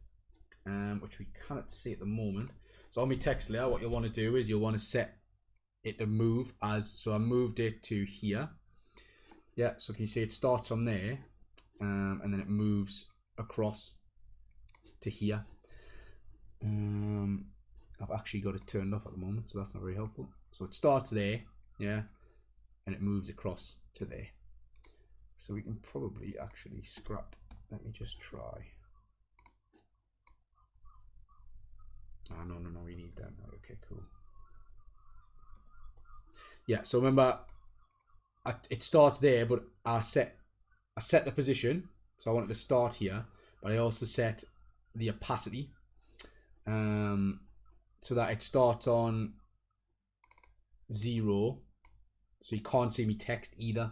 which we cannot see at the moment. So on my text layer, what you'll want to do is you'll want to set it to move as, so I moved it to here. Yeah, so can you see it starts on there, and then it moves across to here. I've actually got it turned off at the moment, so that's not very helpful. So it starts there, yeah, and it moves across to there. So we can probably actually scrap. Let me just try. Oh, no, we need that. Okay, cool. Yeah, so remember, it starts there, but I set the position, so I wanted to start here, but I also set the opacity, so that it starts on 0, so you can't see me text either,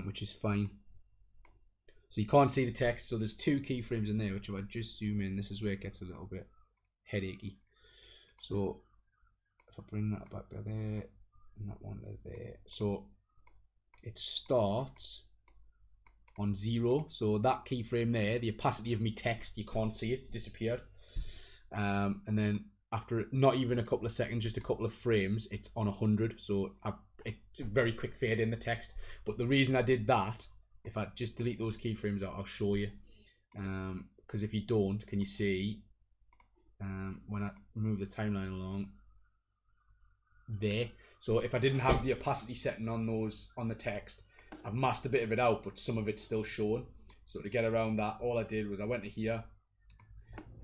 which is fine. So you can't see the text, so there's 2 keyframes in there, which if I just zoom in, this is where it gets a little bit headachy. So if I bring that back to there, and that one to there, so it starts on 0, so that keyframe there, the opacity of me text, you can't see it, it's disappeared. And then after not even a couple of seconds, just a couple of frames, it's on 100, so it's a very quick fade in the text. But the reason I did that, if I just delete those keyframes out, I'll show you, because if you don't, can you see when I move the timeline along there? So if I didn't have the opacity setting on the text, I've masked a bit of it out, but some of it's still showing. So to get around that, all I did was I went to here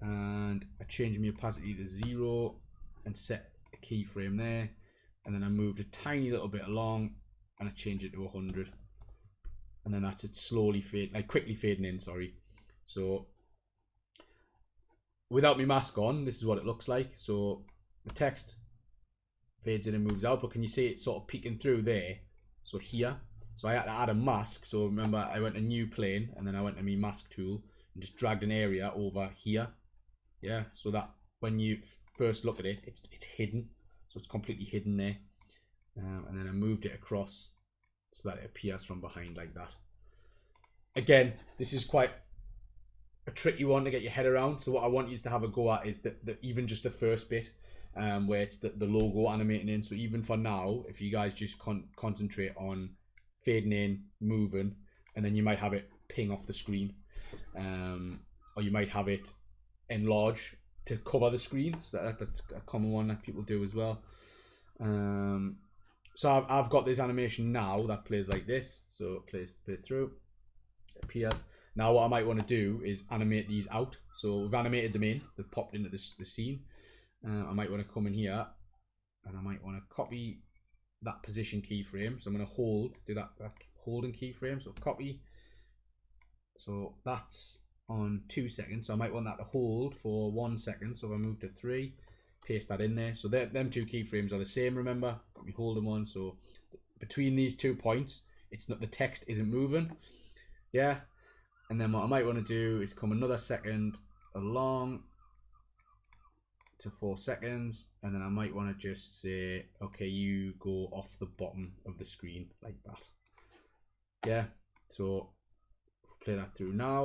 and I changed my opacity to 0 and set a keyframe there, and then I moved a tiny little bit along and I changed it to 100, and then that's it slowly quickly fading in, sorry. So without my mask on, this is what it looks like. So the text fades in and moves out, but can you see it sort of peeking through there? So here, so I had to add a mask. So remember, I went to new plane, and then I went to my mask tool and just dragged an area over here. Yeah, so that when you first look at it, it's hidden, so it's completely hidden there. And then I moved it across so that it appears from behind like that. Again, this is quite a tricky one to get your head around. So what I want you to have a go at is that even just the first bit, where it's the logo animating in. So even for now, if you guys just concentrate on fading in, moving, and then you might have it ping off the screen, or you might have it enlarge to cover the screen. So that's a common one that people do as well. So I've got this animation now that plays like this. So it plays through, it appears. Now what I might want to do is animate these out. So we've animated them in, they've popped into the scene. I might want to come in here and I might want to copy that position keyframe. So I'm going to do that holding keyframe. So copy. So that's on 2 seconds. So I might want that to hold for 1 second. So if I move to 3, paste that in there. So them two keyframes are the same, remember? Got me holding one. So between these 2 points, it's not, the text isn't moving. Yeah. And then what I might want to do is come another second along to 4 seconds, and then I might want to just say, okay, you go off the bottom of the screen like that. Yeah, so play that through now.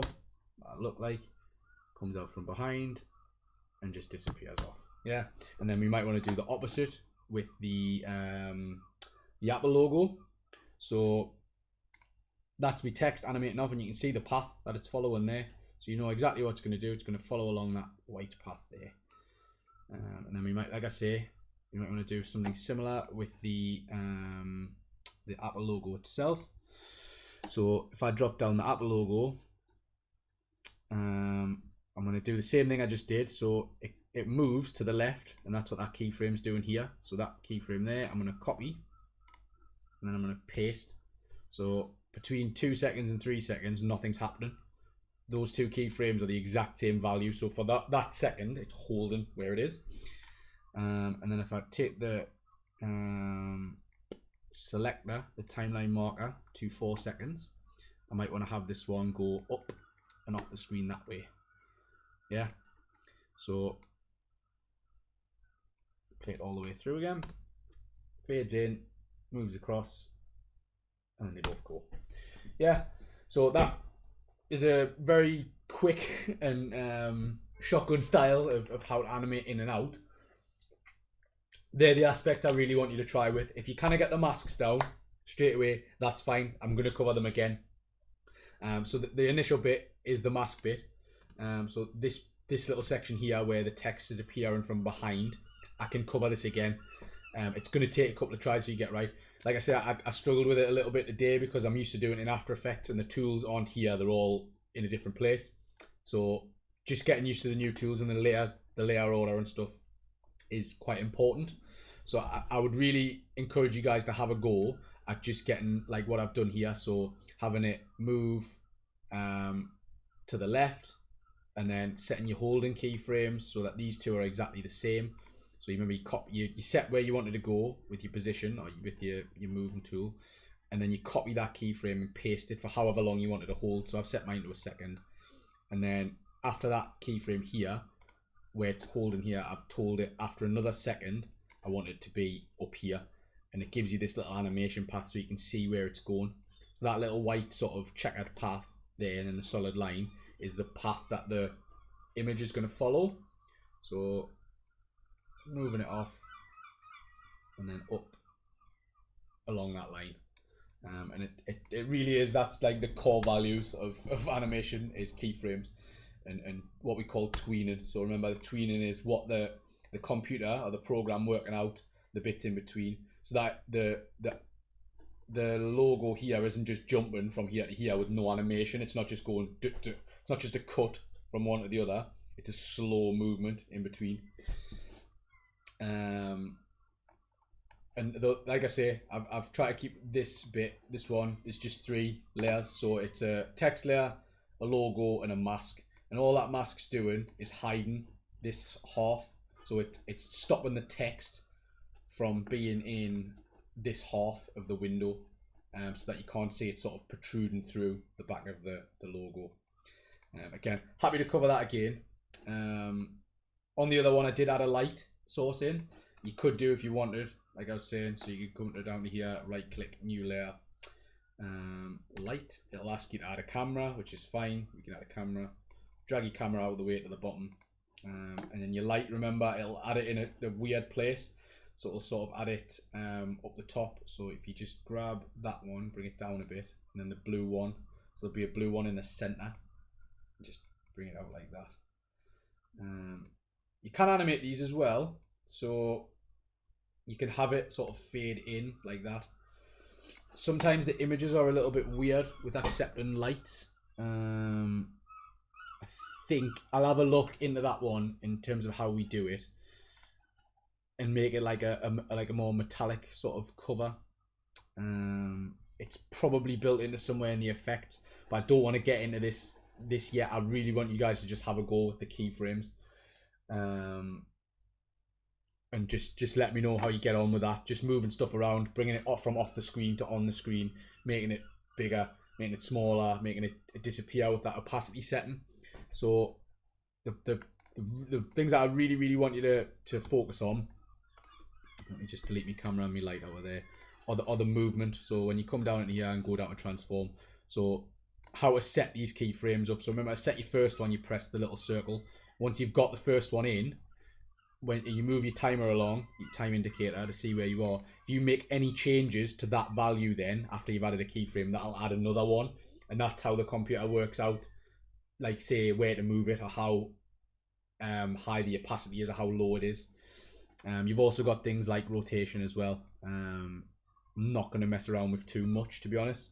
That'll look like comes out from behind and just disappears off. Yeah, and then we might want to do the opposite with the Apple logo. So that's my text animating off, and you can see the path that it's following there. So you know exactly what it's going to do. It's going to follow along that white path there. And then we might, like I say, we might want to do something similar with the Apple logo itself. So if I drop down the Apple logo, I'm going to do the same thing I just did. So it moves to the left, and that's what that keyframe's doing here. So that keyframe there, I'm going to copy, and then I'm going to paste. So between 2 seconds and 3 seconds, nothing's happening. Those two keyframes are the exact same value. So for that second, it's holding where it is. And then if I take the selector, the timeline marker, to 4 seconds, I might want to have this one go up and off the screen that way. Yeah. So play it all the way through again. Fades in, moves across, and then they both go. Yeah. So that is a very quick and shotgun style of how to animate in and out. They're the aspects I really want you to try with. If you kind of get the masks down straight away, that's fine. I'm going to cover them again. So the initial bit is the mask bit. So this little section here where the text is appearing from behind, I can cover this again. It's going to take a couple of tries so you get right. Like I said, I struggled with it a little bit today because I'm used to doing it in After Effects and the tools aren't here. They're all in a different place. So just getting used to the new tools and the layer order and stuff is quite important. So I would really encourage you guys to have a go at just getting like what I've done here. So having it move to the left and then setting your holding keyframes so that these two are exactly the same. So you remember you set where you wanted to go with your position or with your moving tool, and then you copy that keyframe and paste it for however long you wanted to hold. So I've set mine to a second, and then after that keyframe here, where it's holding here, I've told it after another second I want it to be up here, and it gives you this little animation path so you can see where it's going. So that little white sort of checkered path there and then the solid line is the path that the image is going to follow. So moving it off and then up along that line, and it really is, that's like the core values of animation is keyframes and what we call tweening. So remember, the tweening is what the computer or the program working out the bits in between, so that the logo here isn't just jumping from here to here with no animation. It's not just going it's not just a cut from one to the other, it's a slow movement in between. Like I say, I've tried to keep this one is just 3 layers. So it's a text layer, a logo, and a mask, and all that mask's doing is hiding this half. So it's stopping the text from being in this half of the window, so that you can't see it sort of protruding through the back of the logo. Again, happy to cover that again. On the other one, I did add a light source in. You could do if you wanted, like I was saying, so you could come down to here, right click, new layer, light. It'll ask you to add a camera, which is fine. You can add a camera, drag your camera out of the way to the bottom, and then your light, remember, it'll add it in a weird place. So it'll sort of add it up the top. So if you just grab that one, bring it down a bit, and then the blue one, so there'll be a blue one in the center. Just bring it out like that. You can animate these as well, so you can have it sort of fade in like that. Sometimes the images are a little bit weird with accepting lights. I think I'll have a look into that one in terms of how we do it, and make it like a more metallic sort of cover. It's probably built into somewhere in the effect, but I don't want to get into this yet. I really want you guys to just have a go with the keyframes, and just let me know how you get on with that. Just moving stuff around, bringing it from off the screen to on the screen, making it bigger, making it smaller, making it disappear with that opacity setting. So the things that I really want you to focus on. Let me just delete my camera and my light over there. Or the movement. So when you come down into here and go down to transform. So how to set these keyframes up. So remember, to set your first one, you press the little circle. Once you've got the first one in, when you move your timer along, your time indicator, to see where you are. If you make any changes to that value, then after you've added a keyframe, that'll add another one, and that's how the computer works out, like say where to move it, or how high the opacity is, or how low it is. You've also got things like rotation as well. I'm not going to mess around with too much, to be honest.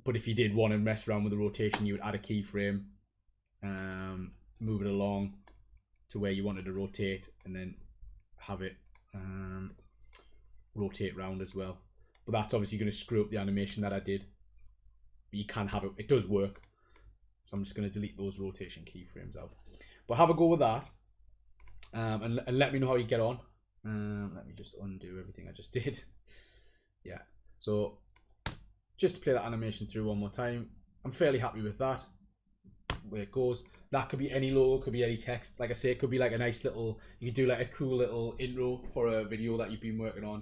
But if you did want to mess around with the rotation, you would add a keyframe, move it along to where you wanted to rotate, and then have it rotate round as well. But that's obviously going to screw up the animation that I did. But you can have it. It does work. So I'm just going to delete those rotation keyframes out. But have a go with that. And let me know how you get on. Let me just undo everything I just did. Yeah. So just to play that animation through one more time, I'm fairly happy with that. Where it goes. That could be any logo, could be any text. Like I say, it could be like a nice little, you could do like a cool little intro for a video that you've been working on.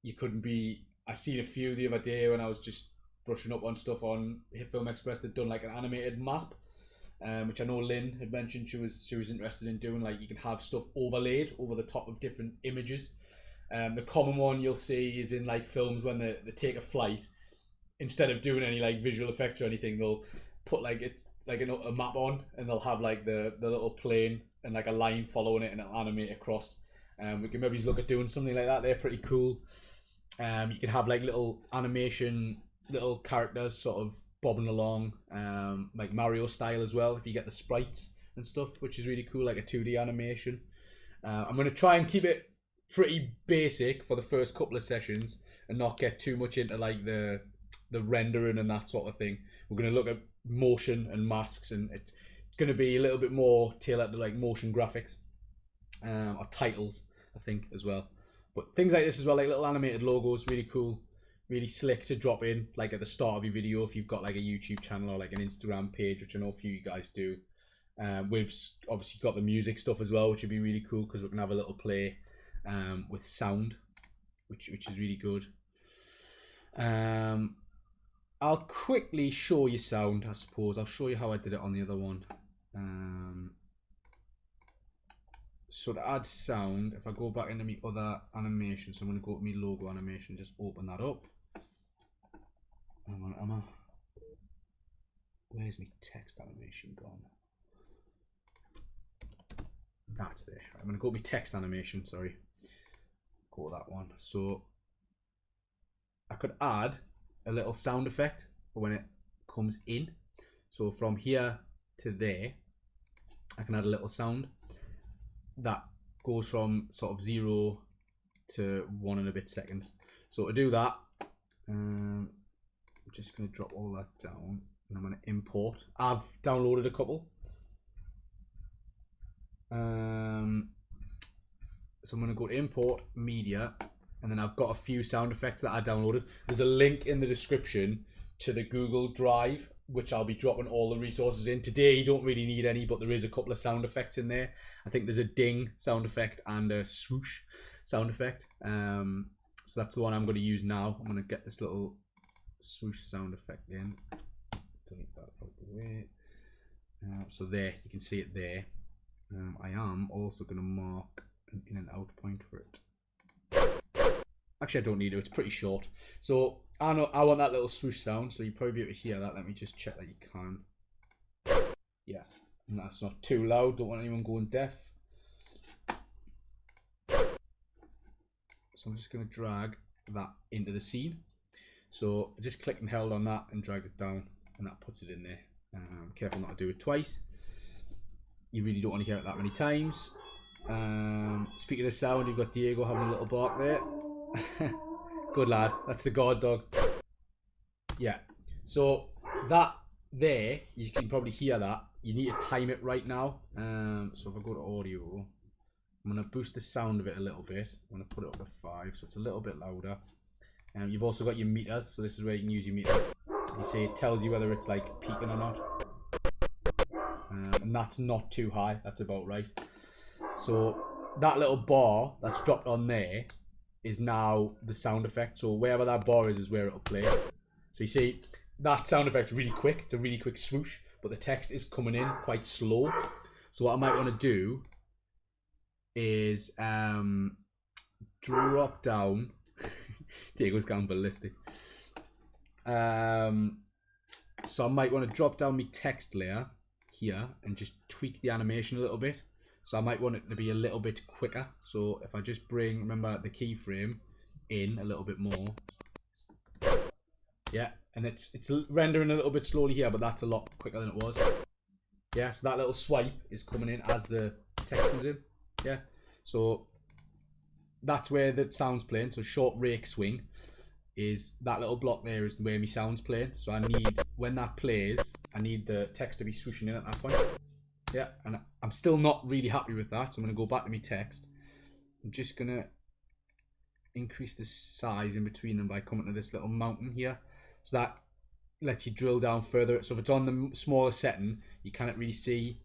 You couldn't be, I seen a few the other day when I was just brushing up on stuff on Hitfilm Express. They'd done like an animated map, which I know Lynn had mentioned she was interested in doing. Like you can have stuff overlaid over the top of different images. The common one you'll see is in like films when they take a flight. Instead of doing any like visual effects or anything, they'll put like it like a map on, and they'll have like the little plane and like a line following it, and it'll animate across. We can maybe look at doing something like that. They're pretty cool. You can have like little animation, little characters sort of bobbing along, like Mario style as well, if you get the sprites and stuff, which is really cool, like a 2D animation. I'm going to try and keep it pretty basic for the first couple of sessions and not get too much into like the rendering and that sort of thing. We're going to look at motion and masks, and it's going to be a little bit more tailored to like motion graphics, or titles, I think, as well. But things like this as well, like little animated logos, really cool, really slick to drop in like at the start of your video if you've got like a YouTube channel or like an Instagram page, which I know a few of you guys do. We've obviously got the music stuff as well, which would be really cool because we can have a little play with sound, which is really good. I'll quickly show you sound, I suppose. I'll show you how I did it on the other one. So to add sound, if I go back into my other animation, so I'm going to go to my logo animation, just open that up. Where's my text animation gone? That's there. I'm going to go to my text animation, sorry. Go to that one. So I could add a little sound effect for when it comes in. So from here to there, I can add a little sound that goes from sort of 0 to 1 and a bit seconds. So to do that, I'm just going to drop all that down, and I'm going to import. I've downloaded a couple. So I'm going to go to import media, and then I've got a few sound effects that I downloaded. There's a link in the description to the Google Drive, which I'll be dropping all the resources in. Today you don't really need any, but there is a couple of sound effects in there. I think there's a ding sound effect and a swoosh sound effect. So that's the one I'm going to use now. I'm going to get this little swoosh sound effect in. Delete that out the way. So there, you can see it there. I am also going to mark an in and out point for it. Actually, I don't need to. It's pretty short. So I know I want that little swoosh sound. So you probably be able to hear that. Let me just check that you can. Yeah, and that's not too loud. Don't want anyone going deaf. So I'm just going to drag that into the scene. So I just clicked and held on that and dragged it down, and that puts it in there. Careful not to do it twice. You really don't want to hear it that many times. Speaking of sound, you've got Diego having a little bark there. Good lad. That's the guard dog. Yeah. So that there, you can probably hear that. You need to time it right now. So if I go to audio, I'm going to boost the sound of it a little bit. I'm going to put it up to 5, so it's a little bit louder. You've also got your meters, so this is where you can use your meters. You see it tells you whether it's like peaking or not. And that's not too high, that's about right. So that little bar that's dropped on there is now the sound effect. So wherever that bar is where it'll play. So you see that sound effect's really quick. It's a really quick swoosh, but the text is coming in quite slow. So what I might want to do is drop down. Diego's going ballistic. So I might want to drop down my text layer here and just tweak the animation a little bit. So I might want it to be a little bit quicker. So if I just bring, remember, the keyframe in a little bit more. Yeah, and it's rendering a little bit slowly here, but that's a lot quicker than it was. Yeah, so that little swipe is coming in as the text comes in. Yeah, so that's where the sound's playing. So short rake swing is that little block there is the way my sound's playing. So I need, when that plays, I need the text to be swooshing in at that point. Yeah, and I'm still not really happy with that. So I'm going to go back to my text. I'm just going to increase the size in between them by coming to this little mountain here. So that lets you drill down further. So if it's on the smaller setting, you can't really see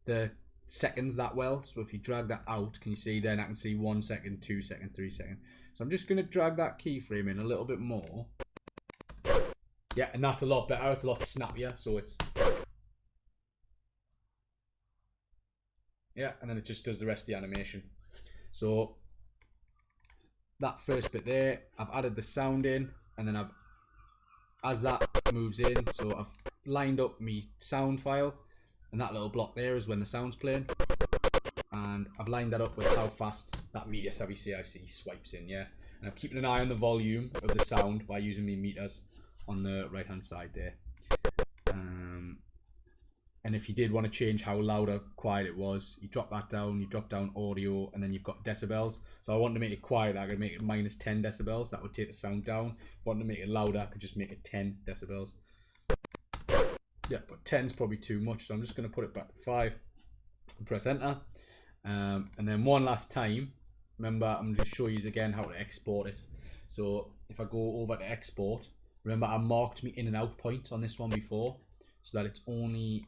the seconds that well. So if you drag that out, can you see then I can see 1 second, 2 seconds, 3 seconds. So I'm just going to drag that keyframe in a little bit more. Yeah, and that's a lot better. It's a lot snappier. So it's, yeah, and then it just does the rest of the animation. So that first bit there, I've added the sound in, and then I've, as that moves in, so I've lined up my sound file, and that little block there is when the sound's playing, and I've lined that up with how fast that media savvy CIC swipes in. Yeah, and I'm keeping an eye on the volume of the sound by using my meters on the right hand side there. And if you did want to change how loud or quiet it was, you drop that down, you drop down audio, and then you've got decibels. So I want to make it quiet, I could make it minus 10 decibels. That would take the sound down. If I want to make it louder, I could just make it 10 decibels. Yeah, but 10's probably too much, so I'm just going to put it back to 5 and press enter. And then one last time, remember, I'm going to show you again how to export it. So if I go over to export, remember I marked me in and out point on this one before, so that it's only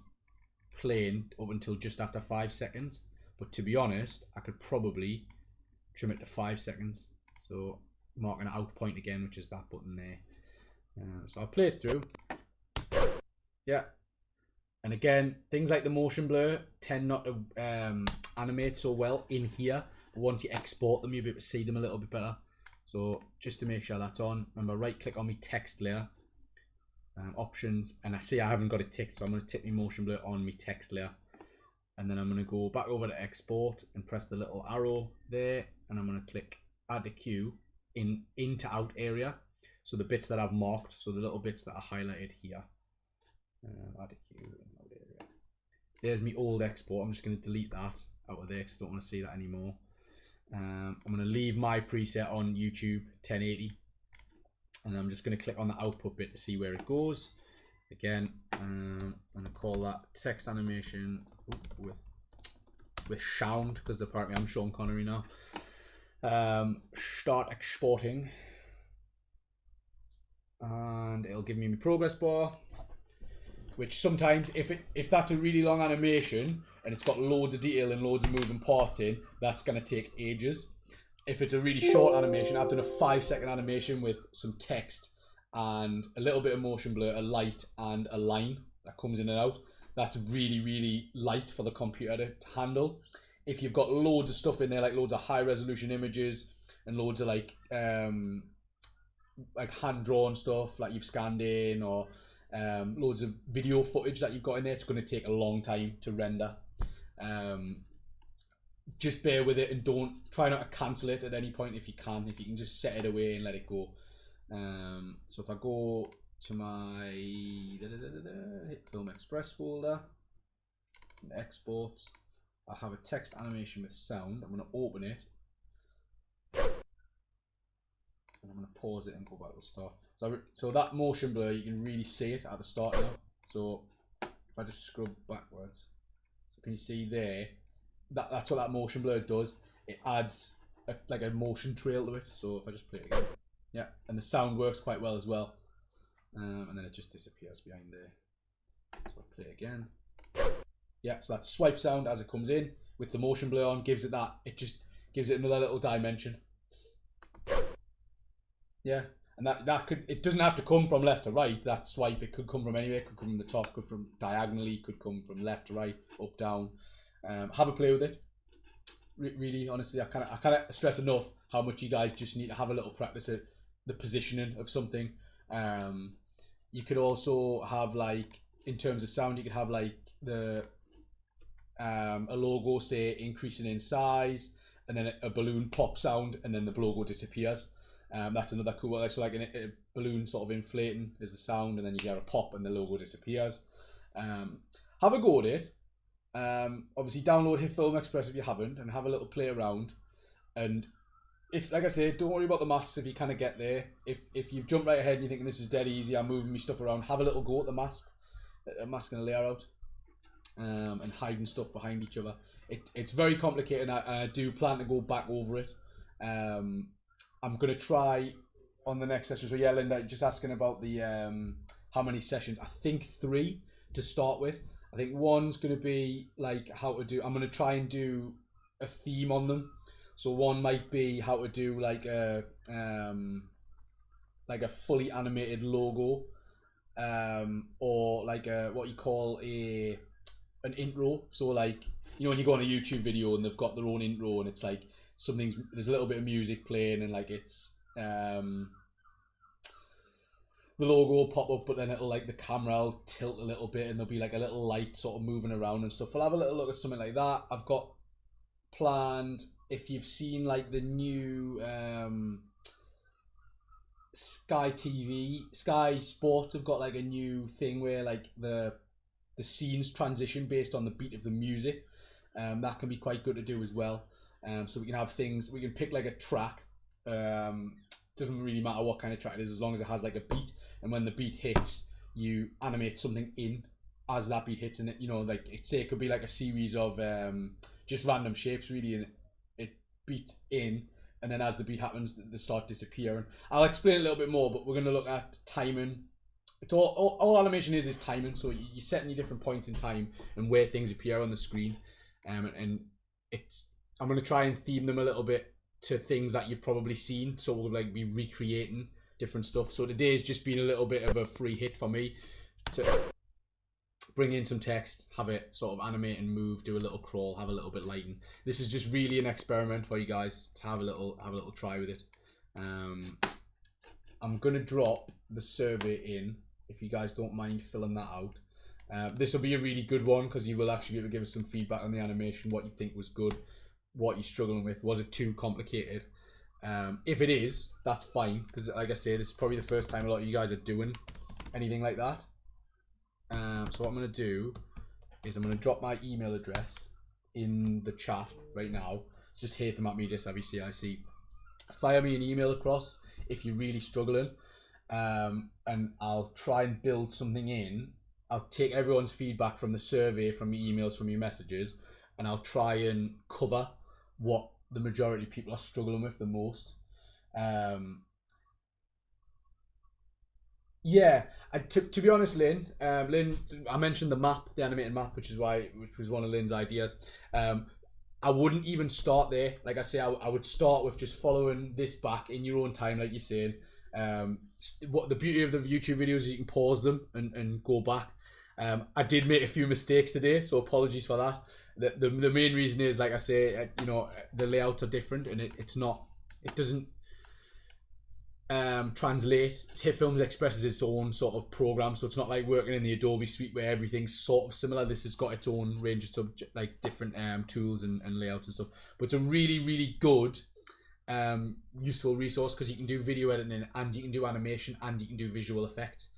playing up until just after 5 seconds. But to be honest, I could probably trim it to 5 seconds. So marking an out point again, which is that button there. So I'll play it through. Yeah. And again, things like the motion blur tend not to animate so well in here. But once you export them, you'll be able to see them a little bit better. So just to make sure that's on, remember, right click on my text layer. Options, and I see I haven't got it ticked, so I'm going to tick my motion blur on my text layer, and then I'm going to go back over to export and press the little arrow there, and I'm going to click add a cue in to out area, so the bits that I've marked, so the little bits that are highlighted here, add a cue in out area. There's my old export. I'm just going to delete that out of there because I don't want to see that anymore. I'm going to leave my preset on YouTube 1080. And I'm just going to click on the output bit to see where it goes. Again, I'm going to call that text animation with sound, because apparently I'm Sean Connery now. Start exporting, and it'll give me my progress bar, which sometimes if that's a really long animation and it's got loads of detail and loads of moving parts in, that's going to take ages. If it's a really short animation, I've done a 5-second animation with some text and a little bit of motion blur, a light and a line that comes in and out. That's really, really light for the computer to handle. If you've got loads of stuff in there, like loads of high resolution images and loads of like hand-drawn stuff like you've scanned in, or loads of video footage that you've got in there, it's going to take a long time to render. Just bear with it and don't try not to cancel it at any point if you can just set it away and let it go. So if I go to my Hitfilm Express folder and export, I have a text animation with sound. I'm going to open it and I'm going to pause it and go back to the start. So that motion blur, you can really see it at the start now. So if I just scrub backwards, so can you see there? That's what that motion blur does. It adds like a motion trail to it. So if I just play it again, yeah, and the sound works quite well as well. And then it just disappears behind there. So I play again. Yeah, so that swipe sound as it comes in with the motion blur on gives it that. It just gives it another little dimension. Yeah, and it doesn't have to come from left to right. That swipe, it could come from anywhere. It could come from the top, could from diagonally, could come from left to right, up, down. Have a play with it. Really, honestly, I can't stress enough how much you guys just need to have a little practice at the positioning of something. You could also have, like, in terms of sound, you could have like the a logo, say, increasing in size, and then a balloon pop sound, and then the logo disappears. That's another cool one. So like a balloon sort of inflating is the sound, and then you get a pop and the logo disappears. Have a go at it. Obviously download Hitfilm Express if you haven't, and have a little play around. And if, like I say, don't worry about the masks if you kind of get there. If you've jumped right ahead and you're thinking this is dead easy, I'm moving my stuff around, have a little go at the mask, masking a layer out, and hiding stuff behind each other. It's very complicated, and I do plan to go back over it. I'm going to try on the next session. So yeah, Linda, just asking about the how many sessions. I think 3 to start with. I think one's going to be like how to do, I'm going to try and do a theme on them. So one might be how to do like a fully animated logo, or like what you call an intro. So like, you know, when you go on a YouTube video and they've got their own intro, and it's like there's a little bit of music playing, and like it's the logo will pop up, but then it'll, like, the camera will tilt a little bit and there'll be like a little light sort of moving around and stuff. I'll have a little look at something like that. I've got planned, if you've seen like the new Sky Sport have got like a new thing where like the scenes transition based on the beat of the music. That can be quite good to do as well. So we can have things, we can pick like a track. Doesn't really matter what kind of track it is, as long as it has like a beat, and when the beat hits, you animate something in as that beat hits, and it, you know, like it could be like a series of just random shapes really, and it beats in, and then as the beat happens, they start disappearing. I'll explain a little bit more, but we're going to look at timing. It's all animation is timing. So you're setting your different points in time and where things appear on the screen, and I'm going to try and theme them a little bit to things that you've probably seen, so we'll like be recreating different stuff. So today's just been a little bit of a free hit for me to bring in some text, have it sort of animate and move, do a little crawl, have a little bit lighting. This is just really an experiment for you guys to have a little try with it. I'm gonna drop the survey in if you guys don't mind filling that out. This will be a really good one because you will actually be able to give us some feedback on the animation, what you think was good, what you're struggling with. Was it too complicated? If it is, that's fine, because like I say, this is probably the first time a lot of you guys are doing anything like that. So what I'm going to do is I'm going to drop my email address in the chat right now. It's just hitfilm@mediacic. Fire me an email across if you're really struggling, and I'll try and build something in. I'll take everyone's feedback from the survey, from your emails, from your messages, and I'll try and cover what the majority of people are struggling with the most. Yeah, to be honest, Lynn, I mentioned the map, the animated map, which was one of Lynn's ideas. I wouldn't even start there. Like I say, I would start with just following this back in your own time, like you're saying. What the beauty of the YouTube videos is you can pause them and go back. I did make a few mistakes today, so apologies for that. The main reason is, like I say, you know, the layouts are different, and it doesn't translate. Hitfilm Express is its own sort of program, so it's not like working in the Adobe suite where everything's sort of similar. This has got its own range of like different tools and layouts and stuff. But it's a really good useful resource because you can do video editing and you can do animation and you can do visual effects.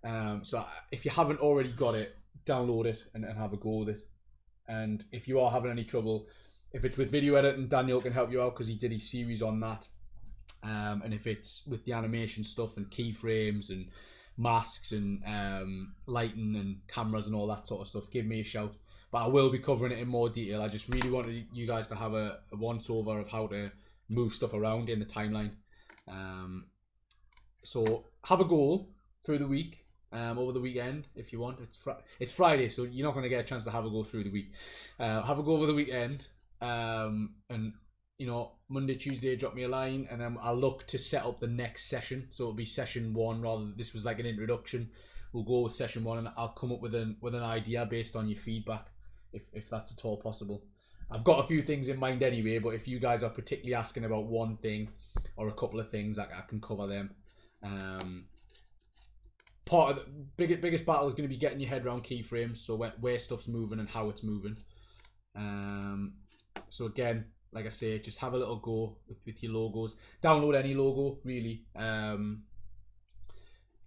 So if you haven't already got it, download it and have a go with it. And if you are having any trouble, if it's with video editing, Daniel can help you out because he did his series on that. And if it's with the animation stuff and keyframes and masks and lighting and cameras and all that sort of stuff, give me a shout. But I will be covering it in more detail. I just really wanted you guys to have a once over of how to move stuff around in the timeline. So have a go through the week. Over the weekend if you want. It's Friday, so you're not going to get a chance to have a go through the week. Have a go over the weekend, and you know, Monday, Tuesday, drop me a line, and then I'll look to set up the next session. So it'll be session 1 rather than this was like an introduction. We'll go with session 1, and I'll come up with an idea based on your feedback, if that's at all possible. I've got a few things in mind anyway, but if you guys are particularly asking about one thing or a couple of things, I can cover them. Part of the biggest battle is going to be getting your head around keyframes, so where stuff's moving and how it's moving. So again, like I say, just have a little go with your logos. Download any logo, really.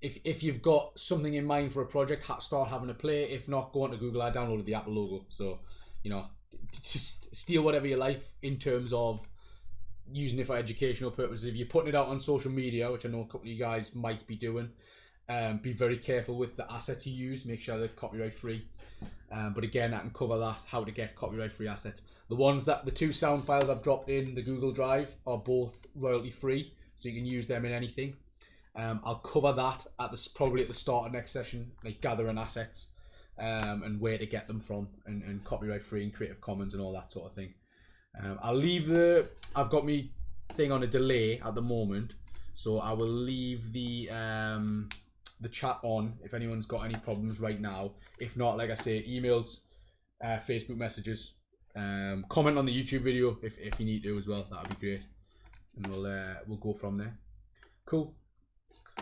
If you've got something in mind for a project, start having a play. If not, go onto Google. I downloaded the Apple logo, so you know, just steal whatever you like in terms of using it for educational purposes. If you're putting it out on social media, which I know a couple of you guys might be doing, be very careful with the assets you use. Make sure they're copyright free. But again, I can cover that, how to get copyright free assets. The 2 sound files I've dropped in the Google Drive are both royalty free, so you can use them in anything. I'll cover that probably at the start of next session, like gathering assets, and where to get them from, and copyright free and Creative Commons and all that sort of thing. I've got me thing on a delay at the moment, so I will leave the chat on if anyone's got any problems right now. If not, like I say, emails, Facebook messages, comment on the YouTube video if you need to as well. That'd be great, and we'll go from there. Cool.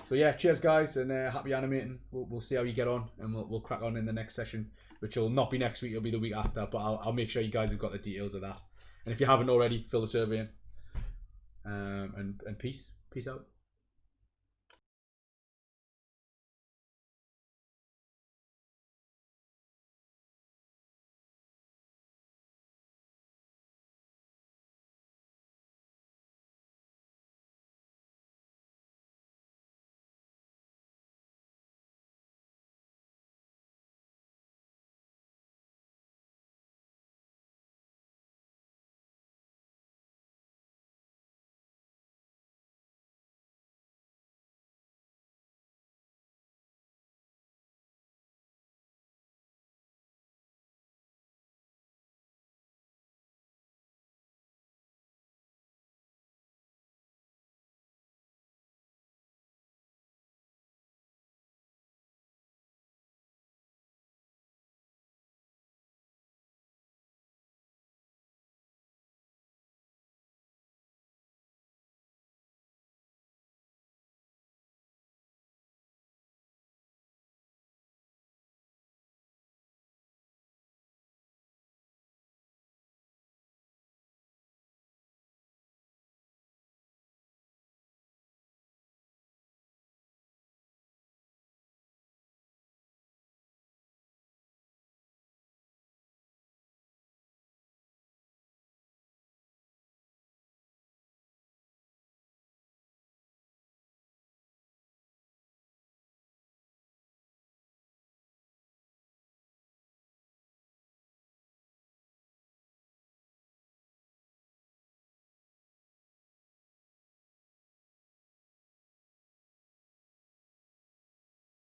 So yeah, cheers guys, and happy animating. We'll see how you get on, and we'll crack on in the next session, which will not be next week. It'll be the week after, but I'll make sure you guys have got the details of that. And if you haven't already, fill the survey in. And peace out.